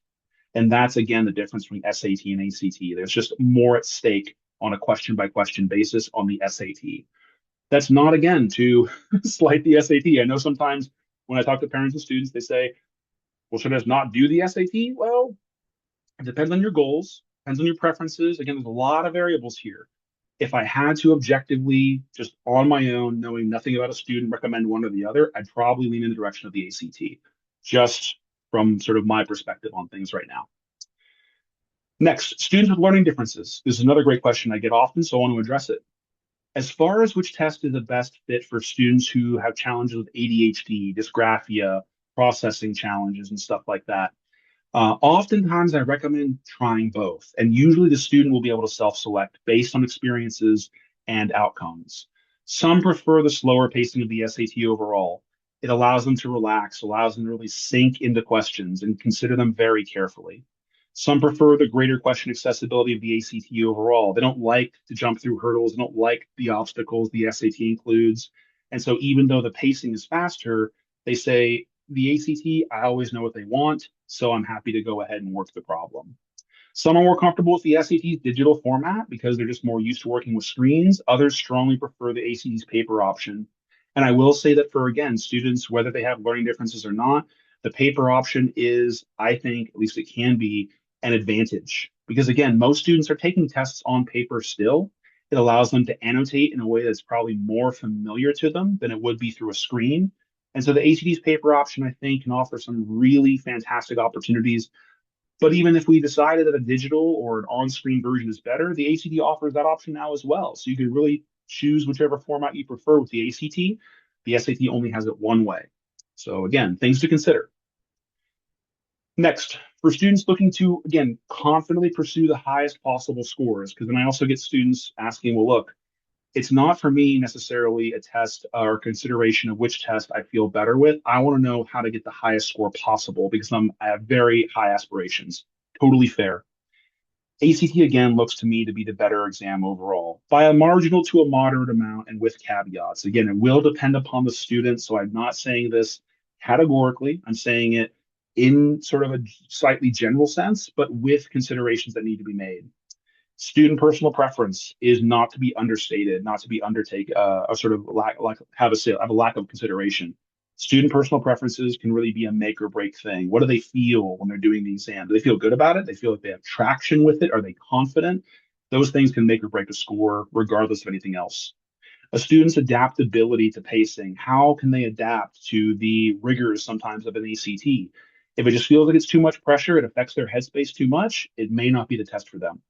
And that's, again, the difference between SAT and ACT. There's just more at stake on a question by question basis on the SAT. That's not, again, to slight the SAT. I know sometimes when I talk to parents and students, they say, well, should I just not do the SAT? Well, it depends on your goals, depends on your preferences. Again, there's a lot of variables here. If I had to objectively, just on my own, knowing nothing about a student, recommend one or the other, I'd probably lean in the direction of the ACT, just from sort of my perspective on things right now. Next, students with learning differences. This is another great question I get often, so I want to address it. As far as which test is the best fit for students who have challenges with ADHD, dysgraphia, processing challenges, and stuff like that, oftentimes, I recommend trying both, and usually the student will be able to self-select based on experiences and outcomes. Some prefer the slower pacing of the SAT overall. It allows them to relax, allows them to really sink into questions and consider them very carefully. Some prefer the greater question accessibility of the ACT overall. They don't like to jump through hurdles, they don't like the obstacles the SAT includes. And so, even though the pacing is faster, they say, the ACT, I always know what they want, so I'm happy to go ahead and work the problem. Some are more comfortable with the SAT's digital format because they're just more used to working with screens. Others strongly prefer the ACT's paper option. And I will say that for, again, students, whether they have learning differences or not, the paper option is, I think, at least it can be, an advantage. Because again, most students are taking tests on paper still. It allows them to annotate in a way that's probably more familiar to them than it would be through a screen. And so the ACT's paper option, I think, can offer some really fantastic opportunities. But even if we decided that a digital or an on-screen version is better, the ACT offers that option now as well. So you can really choose whichever format you prefer with the ACT. The SAT only has it one way. So again, things to consider. Next, for students looking to, again, confidently pursue the highest possible scores, because then I also get students asking, well, look, it's not for me necessarily a test or consideration of which test I feel better with. I want to know how to get the highest score possible because I have very high aspirations. Totally fair. ACT again looks to me to be the better exam overall by a marginal to a moderate amount and with caveats. Again, it will depend upon the student. So I'm not saying this categorically. I'm saying it in sort of a slightly general sense, but with considerations that need to be made. Student personal preference is not to be understated, not to be undertake a sort of have a lack of consideration. Student personal preferences can really be a make or break thing. What do they feel when they're doing the exam? Do they feel good about it? They feel like they have traction with it? Are they confident? Those things can make or break a score regardless of anything else. A student's adaptability to pacing. How can they adapt to the rigors sometimes of an ACT? If it just feels like it's too much pressure, it affects their headspace too much, it may not be the test for them.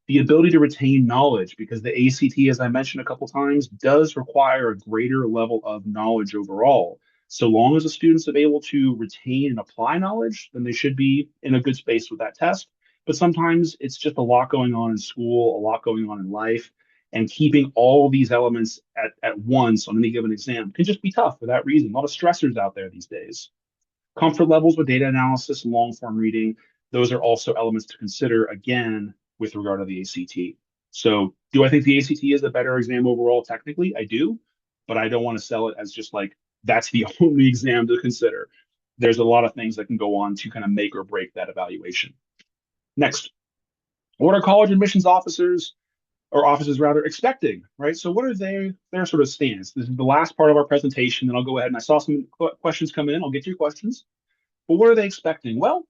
The ability to retain knowledge, because the ACT, as I mentioned a couple times, does require a greater level of knowledge overall. So long as the students are able to retain and apply knowledge, then they should be in a good space with that test. But sometimes it's just a lot going on in school, a lot going on in life, and keeping all of these elements at once on any given exam can just be tough for that reason. A lot of stressors out there these days. Comfort levels with data analysis, long form reading, those are also elements to consider again with regard to the ACT. So, do I think the ACT is a better exam overall? Technically, I do, but I don't want to sell it as just like that's the only exam to consider. There's a lot of things that can go on to kind of make or break that evaluation. Next, what are college admissions officers or offices rather expecting, right? So what are their sort of stance? This is the last part of our presentation. Then I'll go ahead and I saw some questions come in. I'll get to your questions. But what are they expecting? Well,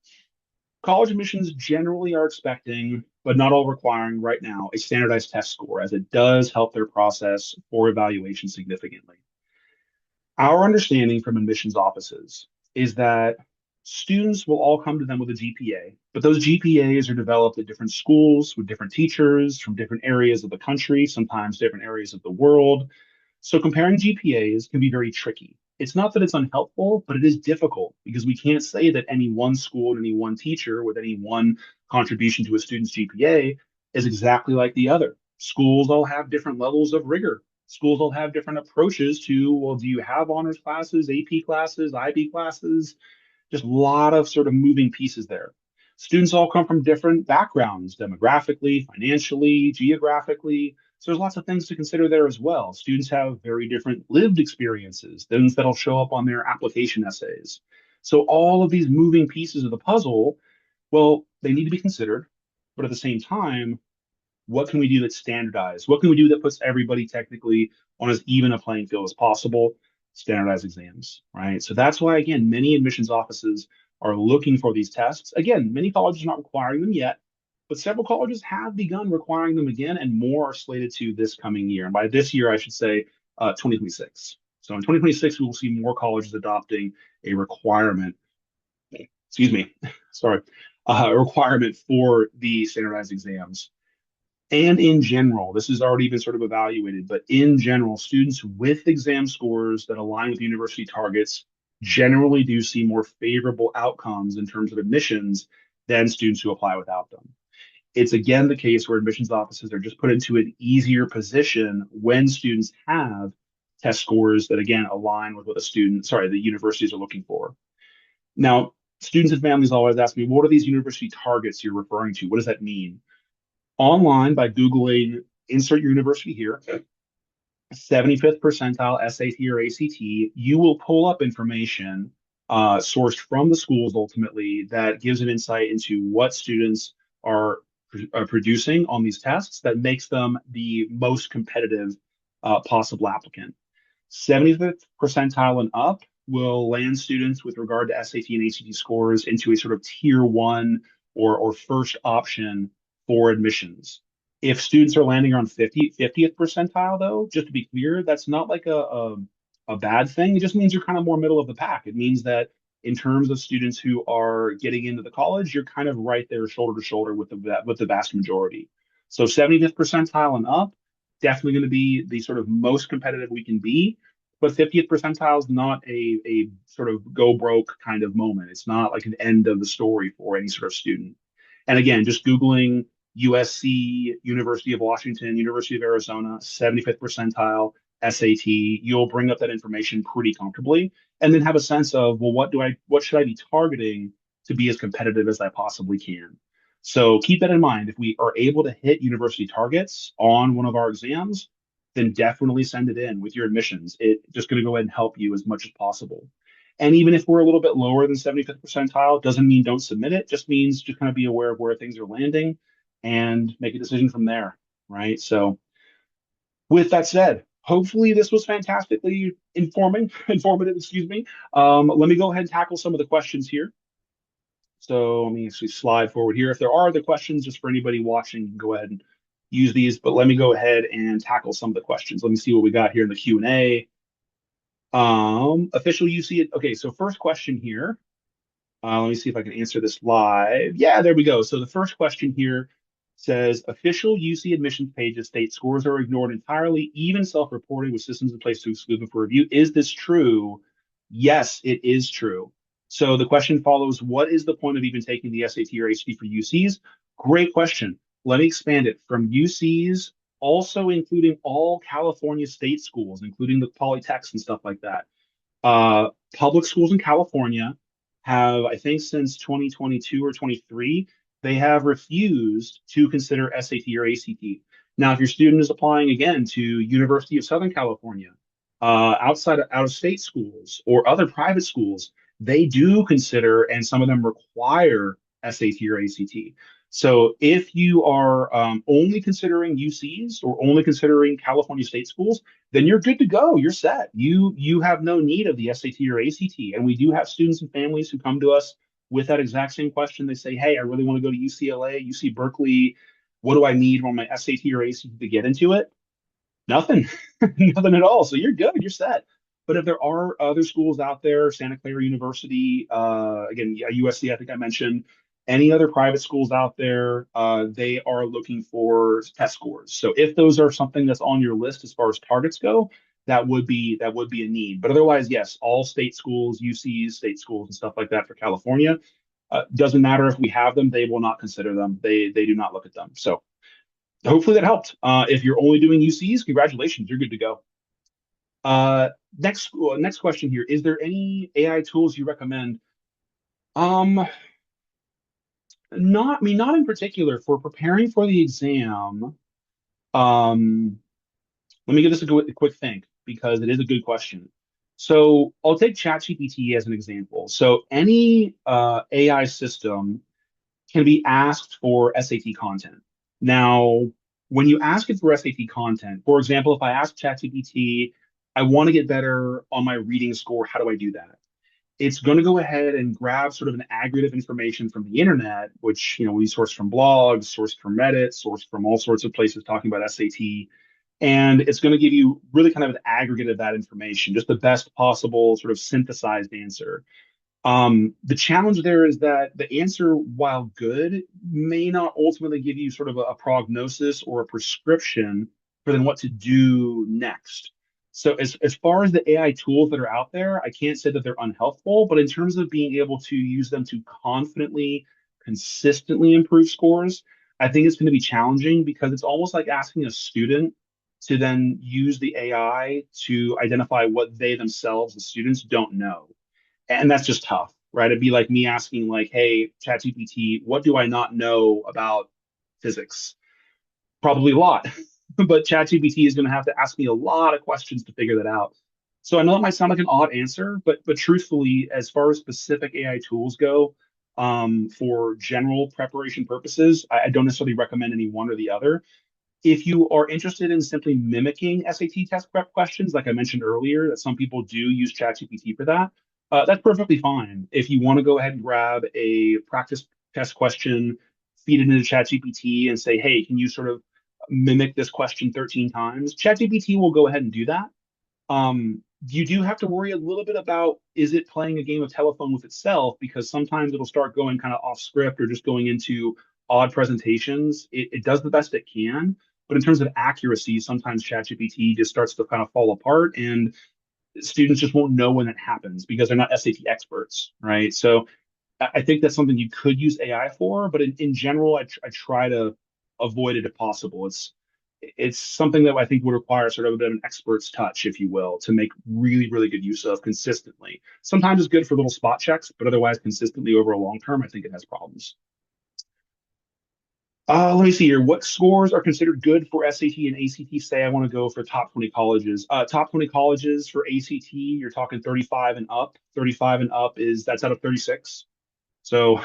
college admissions generally are expecting, but not all requiring right now, a standardized test score, as it does help their process for evaluation significantly. Our understanding from admissions offices is that students will all come to them with a GPA, but those GPAs are developed at different schools with different teachers from different areas of the country, sometimes different areas of the world. So comparing GPAs can be very tricky. It's not that it's unhelpful, but it is difficult because we can't say that any one school and any one teacher with any one contribution to a student's GPA is exactly like the other. Schools all have different levels of rigor. Schools will have different approaches to, well, do you have honors classes, AP classes, IB classes? Just a lot of sort of moving pieces there. Students all come from different backgrounds, demographically, financially, geographically. So there's lots of things to consider there as well. Students have very different lived experiences, things that'll show up on their application essays. So all of these moving pieces of the puzzle, well, they need to be considered, but at the same time, what can we do that's standardized? What can we do that puts everybody technically on as even a playing field as possible? Standardized exams, right? So that's why, again, many admissions offices are looking for these tests. Again, many colleges are not requiring them yet, but several colleges have begun requiring them again, and more are slated to this coming year. And by this year, I should say 2026. So in 2026, we will see more colleges adopting a requirement, excuse me, sorry, a requirement for the standardized exams. And in general, this has already been sort of evaluated, but in general, students with exam scores that align with university targets generally do see more favorable outcomes in terms of admissions than students who apply without them. It's again the case where admissions offices are just put into an easier position when students have test scores that again align with what the universities are looking for. Now, students and families always ask me, what are these university targets you're referring to? What does that mean? Online by Googling insert your university here, 75th percentile SAT or ACT, you will pull up information sourced from the schools ultimately that gives an insight into what students are producing on these tests that makes them the most competitive possible applicant. 75th percentile and up will land students with regard to SAT and ACT scores into a sort of tier one or first option for admissions. If students are landing around 50th percentile, though, just to be clear, that's not like a bad thing. It just means you're kind of more middle of the pack. It means that in terms of students who are getting into the college, you're kind of right there shoulder to shoulder with the vast majority. So 75th percentile and up, definitely going to be the sort of most competitive we can be. But 50th percentile is not a sort of go broke kind of moment. It's not like an end of the story for any sort of student. And again, just Googling USC, University of Washington, University of Arizona, 75th percentile, SAT, you'll bring up that information pretty comfortably and then have a sense of, well, what should I be targeting to be as competitive as I possibly can? So keep that in mind. If we are able to hit university targets on one of our exams, then definitely send it in with your admissions. It's just going to go ahead and help you as much as possible. And even if we're a little bit lower than 75th percentile, doesn't mean don't submit it, just means just kind of be aware of where things are landing and make a decision from there, right? So with that said, hopefully this was fantastically informative, excuse me. Let me go ahead and tackle some of the questions here. So let me actually slide forward here. If there are other questions, just for anybody watching, you can go ahead and use these, but let me go ahead and tackle some of the questions. Let me see what we got here in the Q&A. Official UC. Okay, so first question here. Let me see if I can answer this live. Yeah, there we go. So the first question here says official UC admissions pages state scores are ignored entirely, even self-reporting with systems in place to exclude them for review. Is this true? Yes, it is true. So the question follows, what is the point of even taking the SAT or ACT for UCs? Great question. Let me expand it from UCs, also including all California state schools, including the polytechs and stuff like that. Public schools in California have, I think since 2022 or 23, they have refused to consider SAT or ACT. Now, if your student is applying again to University of Southern California, out of state schools or other private schools, they do consider, and some of them require SAT or ACT. So if you are only considering UCs or only considering California state schools, then you're good to go. You're set. You have no need of the SAT or ACT. And we do have students and families who come to us with that exact same question. They say, "Hey, I really want to go to UCLA, UC Berkeley. What do I need on my SAT or ACT to get into it?" Nothing, nothing at all. So you're good. You're set. But if there are other schools out there, Santa Clara University, again, yeah, USC, I think I mentioned, any other private schools out there, they are looking for test scores. So if those are something that's on your list as far as targets go, that would be a need. But otherwise, yes, all state schools, UCs, state schools, and stuff like that for California. Doesn't matter if we have them; they will not consider them. They do not look at them. So hopefully that helped. If you're only doing UCs, congratulations, you're good to go. Uh, next question here. Is there any AI tools you recommend? Um, not in particular for preparing for the exam. Um, Let me give this a quick think because it is a good question. So I'll take ChatGPT as an example. So any AI system can be asked for SAT content. Now, when you ask it for SAT content, for example, if I ask ChatGPT, I want to get better on my reading score, how do I do that? It's going to go ahead and grab sort of an aggregate of information from the internet, which, we source from blogs, source from Reddit, source from all sorts of places talking about SAT. And it's going to give you really kind of an aggregate of that information, just the best possible sort of synthesized answer. The challenge there is that the answer, while good, may not ultimately give you sort of a prognosis or a prescription for then what to do next. So as far as the AI tools that are out there, I can't say that they're unhelpful, but in terms of being able to use them to confidently, consistently improve scores, I think it's going to be challenging because it's almost like asking a student to then use the AI to identify what they themselves, the students, don't know, and that's just tough, right? It'd be like me asking, like, "Hey, ChatGPT, what do I not know about physics?" Probably a lot, but ChatGPT is going to have to ask me a lot of questions to figure that out. So I know it might sound like an odd answer, but truthfully, as far as specific AI tools go, for general preparation purposes, I don't necessarily recommend any one or the other. If you are interested in simply mimicking SAT test prep questions, like I mentioned earlier, that some people do use ChatGPT for that, that's perfectly fine. If you want to go ahead and grab a practice test question, feed it into ChatGPT and say, "Hey, can you sort of mimic this question 13 times?" ChatGPT will go ahead and do that. You do have to worry a little bit about, is it playing a game of telephone with itself? Because sometimes it'll start going kind of off script or just going into odd presentations. It does the best it can, but in terms of accuracy, sometimes ChatGPT just starts to kind of fall apart, and students just won't know when that happens because they're not SAT experts, right? So I think that's something you could use AI for, but in general, I try to avoid it if possible. It's something that I think would require sort of a bit of an expert's touch, if you will, to make really, really good use of consistently. Sometimes it's good for little spot checks, but otherwise, consistently over a long term, I think it has problems. Let me see here. What scores are considered good for SAT and ACT? Say I want to go for top 20 colleges. Top 20 colleges for ACT, you're talking 35 and up. 35 and up that's out of 36. So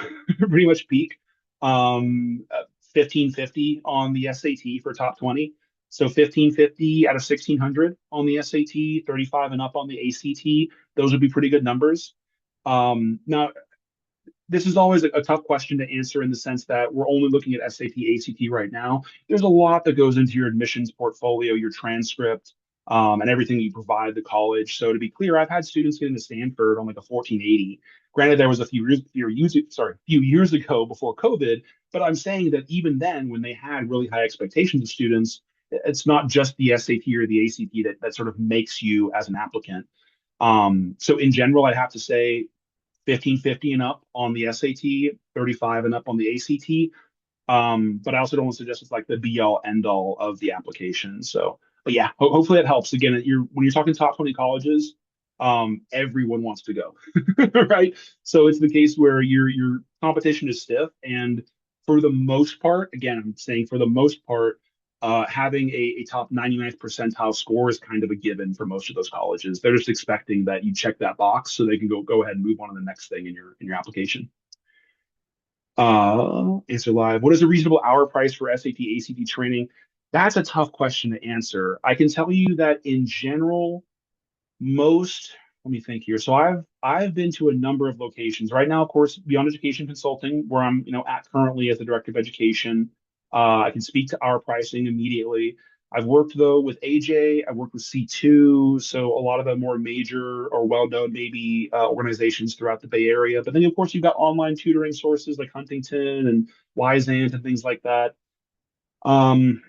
pretty much peak. 1550 on the SAT for top 20. So 1550 out of 1600 on the SAT, 35 and up on the ACT. Those would be pretty good numbers. Now, this is always a tough question to answer in the sense that we're only looking at SAT, ACT right now. There's a lot that goes into your admissions portfolio, your transcript, and everything you provide the college. So to be clear, I've had students get into Stanford on like a 1480. Granted, there was a few years ago before COVID, but I'm saying that even then, when they had really high expectations of students, it's not just the SAT or the ACT that sort of makes you as an applicant. So in general, I'd have to say 1550 and up on the SAT, 35 and up on the ACT. But I also don't want to suggest it's like the be all end all of the application. So, but yeah, hopefully it helps. Again, when you're talking top 20 colleges, everyone wants to go, right? So it's the case where your competition is stiff, and for the most part, again, I'm saying for the most part, having a top 99th percentile score is kind of a given for most of those colleges. They're just expecting that you check that box so they can go ahead and move on to the next thing in your application. Answer live. What is a reasonable hour price for SAT, ACT training? That's a tough question to answer. I can tell you that in general, most, let me think here. So I've been to a number of locations. Right now, of course, Beyond Education Consulting, where I'm, at currently as the director of education. I can speak to our pricing immediately. I've worked though with AJ, I've worked with C2, so a lot of the more major or well-known maybe organizations throughout the Bay Area. But then of course you've got online tutoring sources like Huntington and Wyzant and things like that. Um,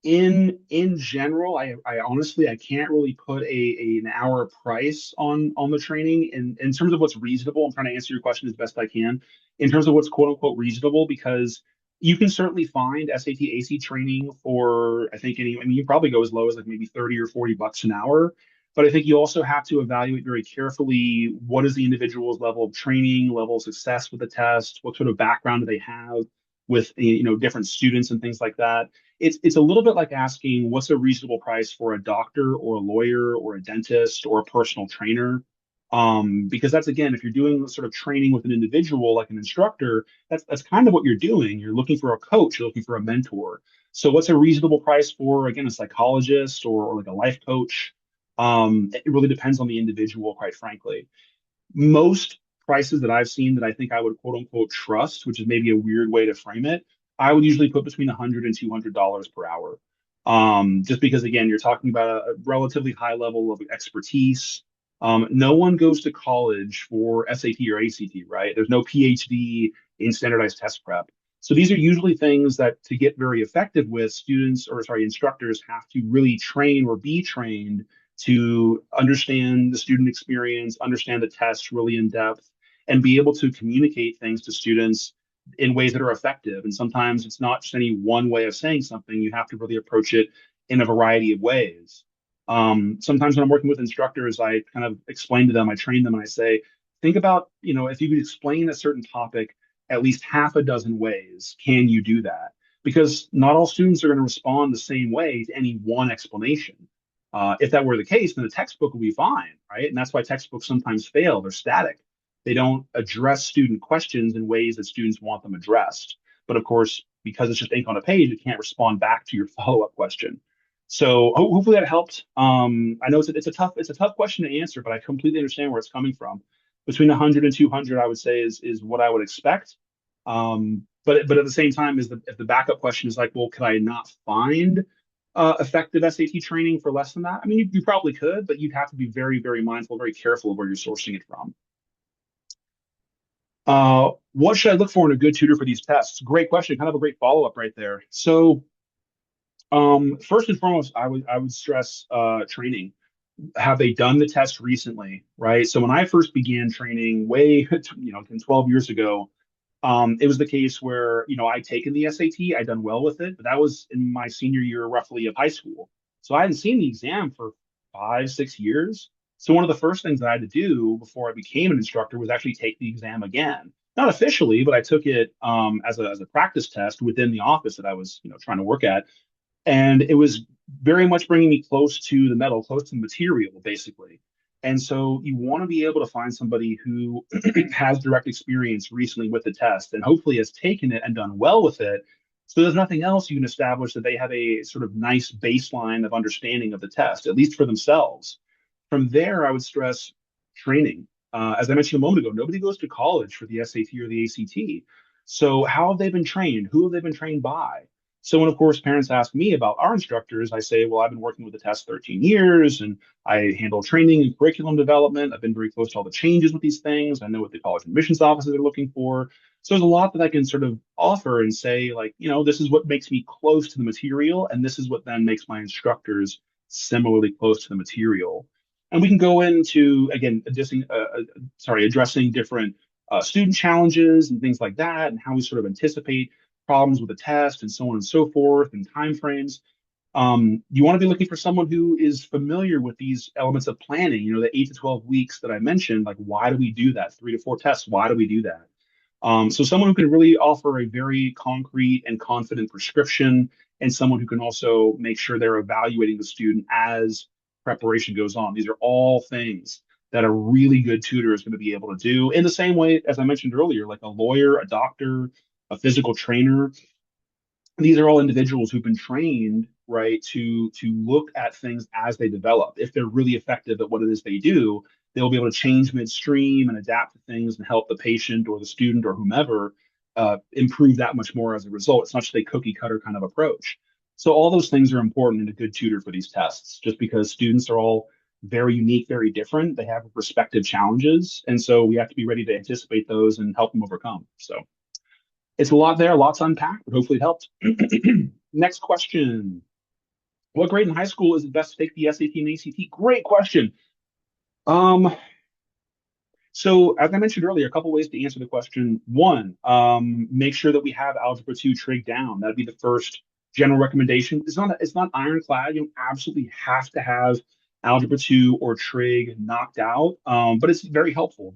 in general, I honestly I can't really put an hour price on the training. In terms of what's reasonable, I'm trying to answer your question as best I can. In terms of what's quote unquote reasonable, because you can certainly find SAT AC training for I mean you probably go as low as like maybe 30 or 40 bucks an hour. But I think you also have to evaluate very carefully what is the individual's level of training, level of success with the test, what sort of background do they have with different students and things like that. It's a little bit like asking what's a reasonable price for a doctor or a lawyer or a dentist or a personal trainer. Because that's again, if you're doing sort of training with an individual like an instructor, that's kind of what you're doing. You're looking for a coach, you're looking for a mentor. So what's a reasonable price for again a psychologist or like a life coach? It really depends on the individual, quite frankly. Most prices that I've seen that I think I would quote unquote trust, which is maybe a weird way to frame it, I would usually put between 100 and $200 per hour. Just because again, you're talking about a relatively high level of expertise. No one goes to college for SAT or ACT, right? There's no PhD in standardized test prep. So these are usually things that to get very effective with students or sorry, instructors have to really train or be trained to understand the student experience, understand the test really in depth, and be able to communicate things to students in ways that are effective. And sometimes it's not just any one way of saying something. You have to really approach it in a variety of ways. Sometimes when I'm working with instructors, I kind of explain to them, I train them, and I say, think about, if you could explain a certain topic at least half a dozen ways, can you do that? Because not all students are going to respond the same way to any one explanation. If that were the case, then the textbook would be fine, right? And that's why textbooks sometimes fail. They're static. They don't address student questions in ways that students want them addressed. But of course, because it's just ink on a page, it can't respond back to your follow-up question. So hopefully that helped. I know it's a tough question to answer, but I completely understand where it's coming from. Between 100 and 200, I would say is what I would expect. But at the same time, if the backup question is like, well, could I not find effective SAT training for less than that? I mean, you probably could, but you'd have to be very, very mindful, very careful of where you're sourcing it from. What should I look for in a good tutor for these tests? Great question. Kind of a great follow-up right there. So, first and foremost, I would stress training. Have they done the test recently? Right. So when I first began training, way 12 years ago, it was the case where, I'd taken the SAT, I'd done well with it, but that was in my senior year roughly of high school. So I hadn't seen the exam for 5, 6 years. So one of the first things that I had to do before I became an instructor was actually take the exam again. Not officially, but I took it as a practice test within the office that I was, trying to work at. And it was very much bringing me close to the metal, close to the material, basically. And so you want to be able to find somebody who has direct experience recently with the test and hopefully has taken it and done well with it. So there's nothing else you can establish that they have a sort of nice baseline of understanding of the test, at least for themselves. From there, I would stress training. As I mentioned a moment ago, nobody goes to college for the SAT or the ACT. So how have they been trained? Who have they been trained by? So when, of course, parents ask me about our instructors, I say, well, I've been working with the test 13 years and I handle training and curriculum development. I've been very close to all the changes with these things. I know what the college admissions offices are looking for. So there's a lot that I can sort of offer and say, like, this is what makes me close to the material. And this is what then makes my instructors similarly close to the material. And we can go into, again, addressing different student challenges and things like that, and how we sort of anticipate problems with the test and so on and so forth and timeframes. You want to be looking for someone who is familiar with these elements of planning, the 8 to 12 weeks that I mentioned. Like, why do we do that? 3 to 4 tests. Why do we do that? So someone who can really offer a very concrete and confident prescription, and someone who can also make sure they're evaluating the student as preparation goes on. These are all things that a really good tutor is going to be able to do in the same way as I mentioned earlier, like a lawyer, a doctor, a physical trainer. These are all individuals who've been trained, right, to look at things as they develop. If they're really effective at what it is they do, they'll be able to change midstream and adapt to things and help the patient or the student or whomever improve that much more as a result. It's not just a cookie cutter kind of approach. So all those things are important in a good tutor for these tests, just because students are all very unique, very different. They have respective challenges, and so we have to be ready to anticipate those and help them overcome. So it's a lot there, lots to unpack, but hopefully it helped. Next question. What grade in high school is it best to take the SAT and ACT? Great question. Um, so as I mentioned earlier, a couple ways to answer the question. One, make sure that we have Algebra 2 trig down. That'd be the first general recommendation. It's not ironclad. You don't absolutely have to have Algebra 2 or trig knocked out, but it's very helpful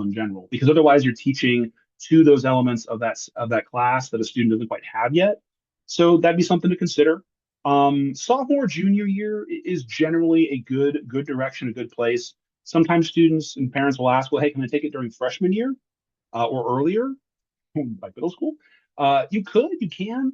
in general, because otherwise you're teaching to those elements of that class that a student doesn't quite have yet. So that'd be something to consider. Sophomore, junior year is generally a good direction, a good place. Sometimes students and parents will ask, well, hey, can I take it during freshman year or earlier, like middle school? You can.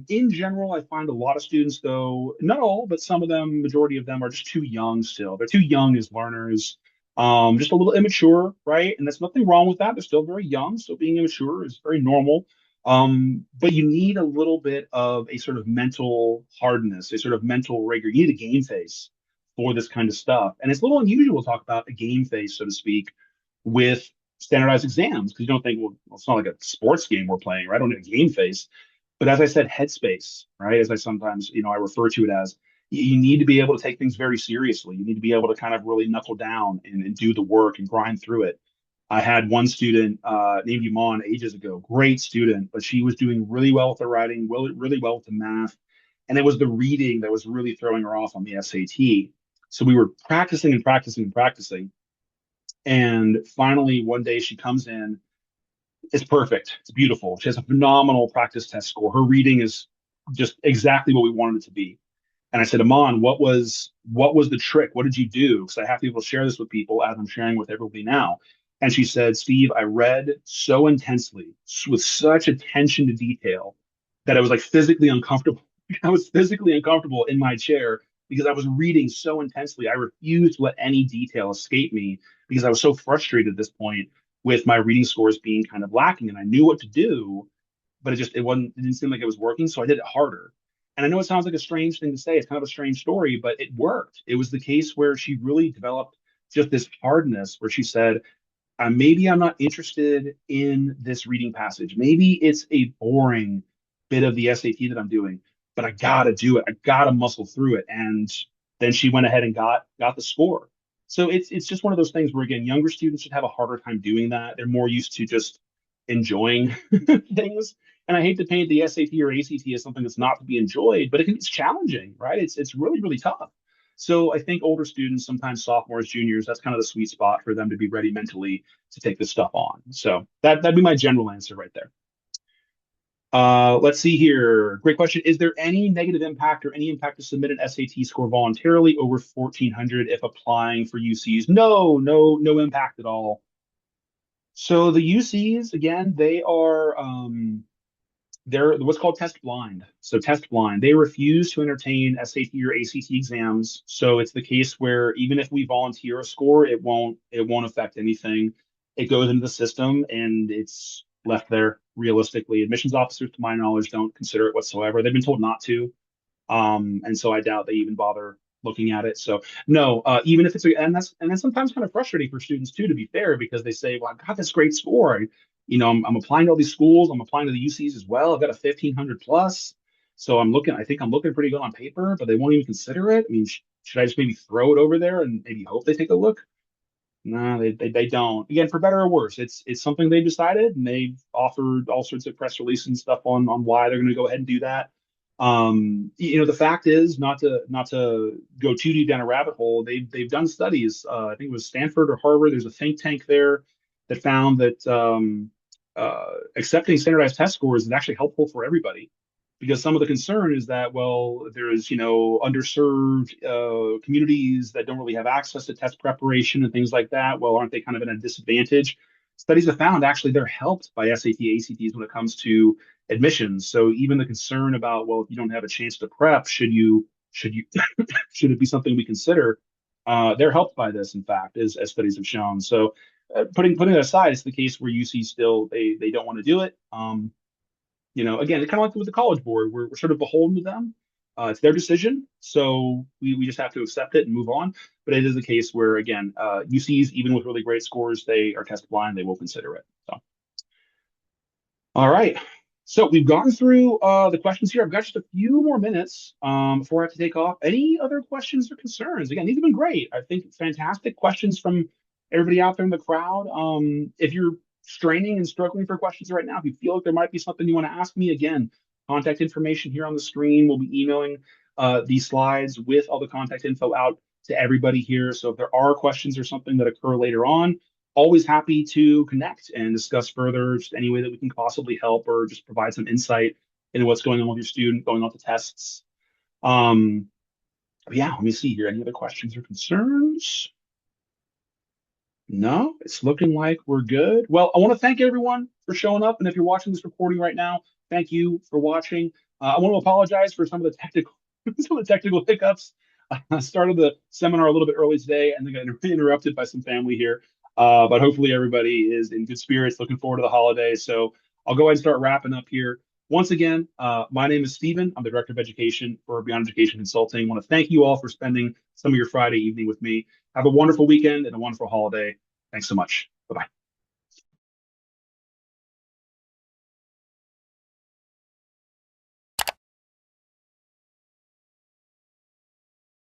In general, I find a lot of students, though, not all, but some of them, majority of them are just too young still. They're too young as learners, just a little immature, right? And there's nothing wrong with that. They're still very young, so being immature is very normal. But you need a little bit of a sort of mental hardness, a sort of mental rigor. You need a game face for this kind of stuff. And it's a little unusual to talk about a game face, so to speak, with standardized exams, because you don't think, well, it's not like a sports game we're playing, right? I don't need a game face. But as I said, headspace, right? As I sometimes, I refer to it as, you need to be able to take things very seriously. You need to be able to kind of really knuckle down and do the work and grind through it. I had one student named Yvonne ages ago, great student, but she was doing really well with the writing, really well with the math. And it was the reading that was really throwing her off on the SAT. So we were practicing and practicing and practicing. And finally, one day she comes in. It's perfect. It's beautiful. She has a phenomenal practice test score. Her reading is just exactly what we wanted it to be. And I said, Aman, what was the trick? What did you do? Because I have to be able to share this with people as I'm sharing with everybody now. And she said, Steve, I read so intensely with such attention to detail that I was like physically uncomfortable. I was physically uncomfortable in my chair because I was reading so intensely. I refused to let any detail escape me because I was so frustrated at this point with my reading scores being kind of lacking. And I knew what to do, but it didn't seem like it was working. So I did it harder. And I know it sounds like a strange thing to say. It's kind of a strange story, but it worked. It was the case where she really developed just this hardness where she said, maybe I'm not interested in this reading passage. Maybe it's a boring bit of the SAT that I'm doing, but I gotta do it. I gotta muscle through it. And then she went ahead and got the score. So it's just one of those things where, again, younger students should have a harder time doing that. They're more used to just enjoying things. And I hate to paint the SAT or ACT as something that's not to be enjoyed, but it's challenging, right? It's really tough. So I think older students, sometimes sophomores, juniors, that's kind of the sweet spot for them to be ready mentally to take this stuff on. So that'd be my general answer right there. Let's see here. Great question. Is there any negative impact or any impact to submit an SAT score voluntarily over 1400 if applying for UCs? No, no impact at all. So the UCs, again, they're what's called test blind. So test blind, they refuse to entertain SAT or ACT exams. So it's the case where even if we volunteer a score, it won't affect anything. It goes into the system and it's left there realistically. Admissions officers, to my knowledge, don't consider it whatsoever. They've been told not to. And so I doubt they even bother looking at it. So no, even if and that's sometimes kind of frustrating for students too, to be fair, because they say, well, I got this great score. I'm applying to all these schools. I'm applying to the UCs as well. I've got a 1500 plus. So I think I'm looking pretty good on paper, but they won't even consider it. I mean, should I just maybe throw it over there and maybe hope they take a look? No, they don't. Again, for better or worse, it's something they've decided, and they've offered all sorts of press releases and stuff on why they're going to go ahead and do that. The fact is, not to go too deep down a rabbit hole, they've done studies. I think it was Stanford or Harvard. There's a think tank there that found that accepting standardized test scores is actually helpful for everybody. because some of the concern is that, well, there's, underserved communities that don't really have access to test preparation and things like that. Well, aren't they kind of in a disadvantage? Studies have found actually they're helped by SAT, ACTs when it comes to admissions. So even the concern about, well, if you don't have a chance to prep, should you should it be something we consider? They're helped by this, in fact, as studies have shown. So putting it aside, it's the case where UC still they don't want to do it. Again, it's kind of like with the College Board, we're sort of beholden to them. It's their decision, so we just have to accept it and move on. But it is a case where, again, UCs, even with really great scores, they are test blind. They will consider it. So, all right. So we've gone through the questions here. I've got just a few more minutes before I have to take off. Any other questions or concerns? Again, these have been great. I think fantastic questions from everybody out there in the crowd. If you're straining and struggling for questions right now, if you feel like there might be something you want to ask me, again, contact information here on the screen. We'll be emailing these slides with all the contact info out to everybody here. So if there are questions or something that occur later on, always happy to connect and discuss further, just any way that we can possibly help or just provide some insight into what's going on with your student, going off the tests. Um, yeah, let me see here. Any other questions or concerns? No, it's looking like we're good. Well, I want to thank everyone for showing up. And if you're watching this recording right now, thank you for watching. I want to apologize for some of the technical some of the technical hiccups. I started the seminar a little bit early today and then got interrupted by some family here. But hopefully everybody is in good spirits, looking forward to the holidays. So I'll go ahead and start wrapping up here. Once again, my name is Stephen. I'm the Director of Education for Beyond Education Consulting. I want to thank you all for spending some of your Friday evening with me. Have a wonderful weekend and a wonderful holiday. Thanks so much. Bye bye.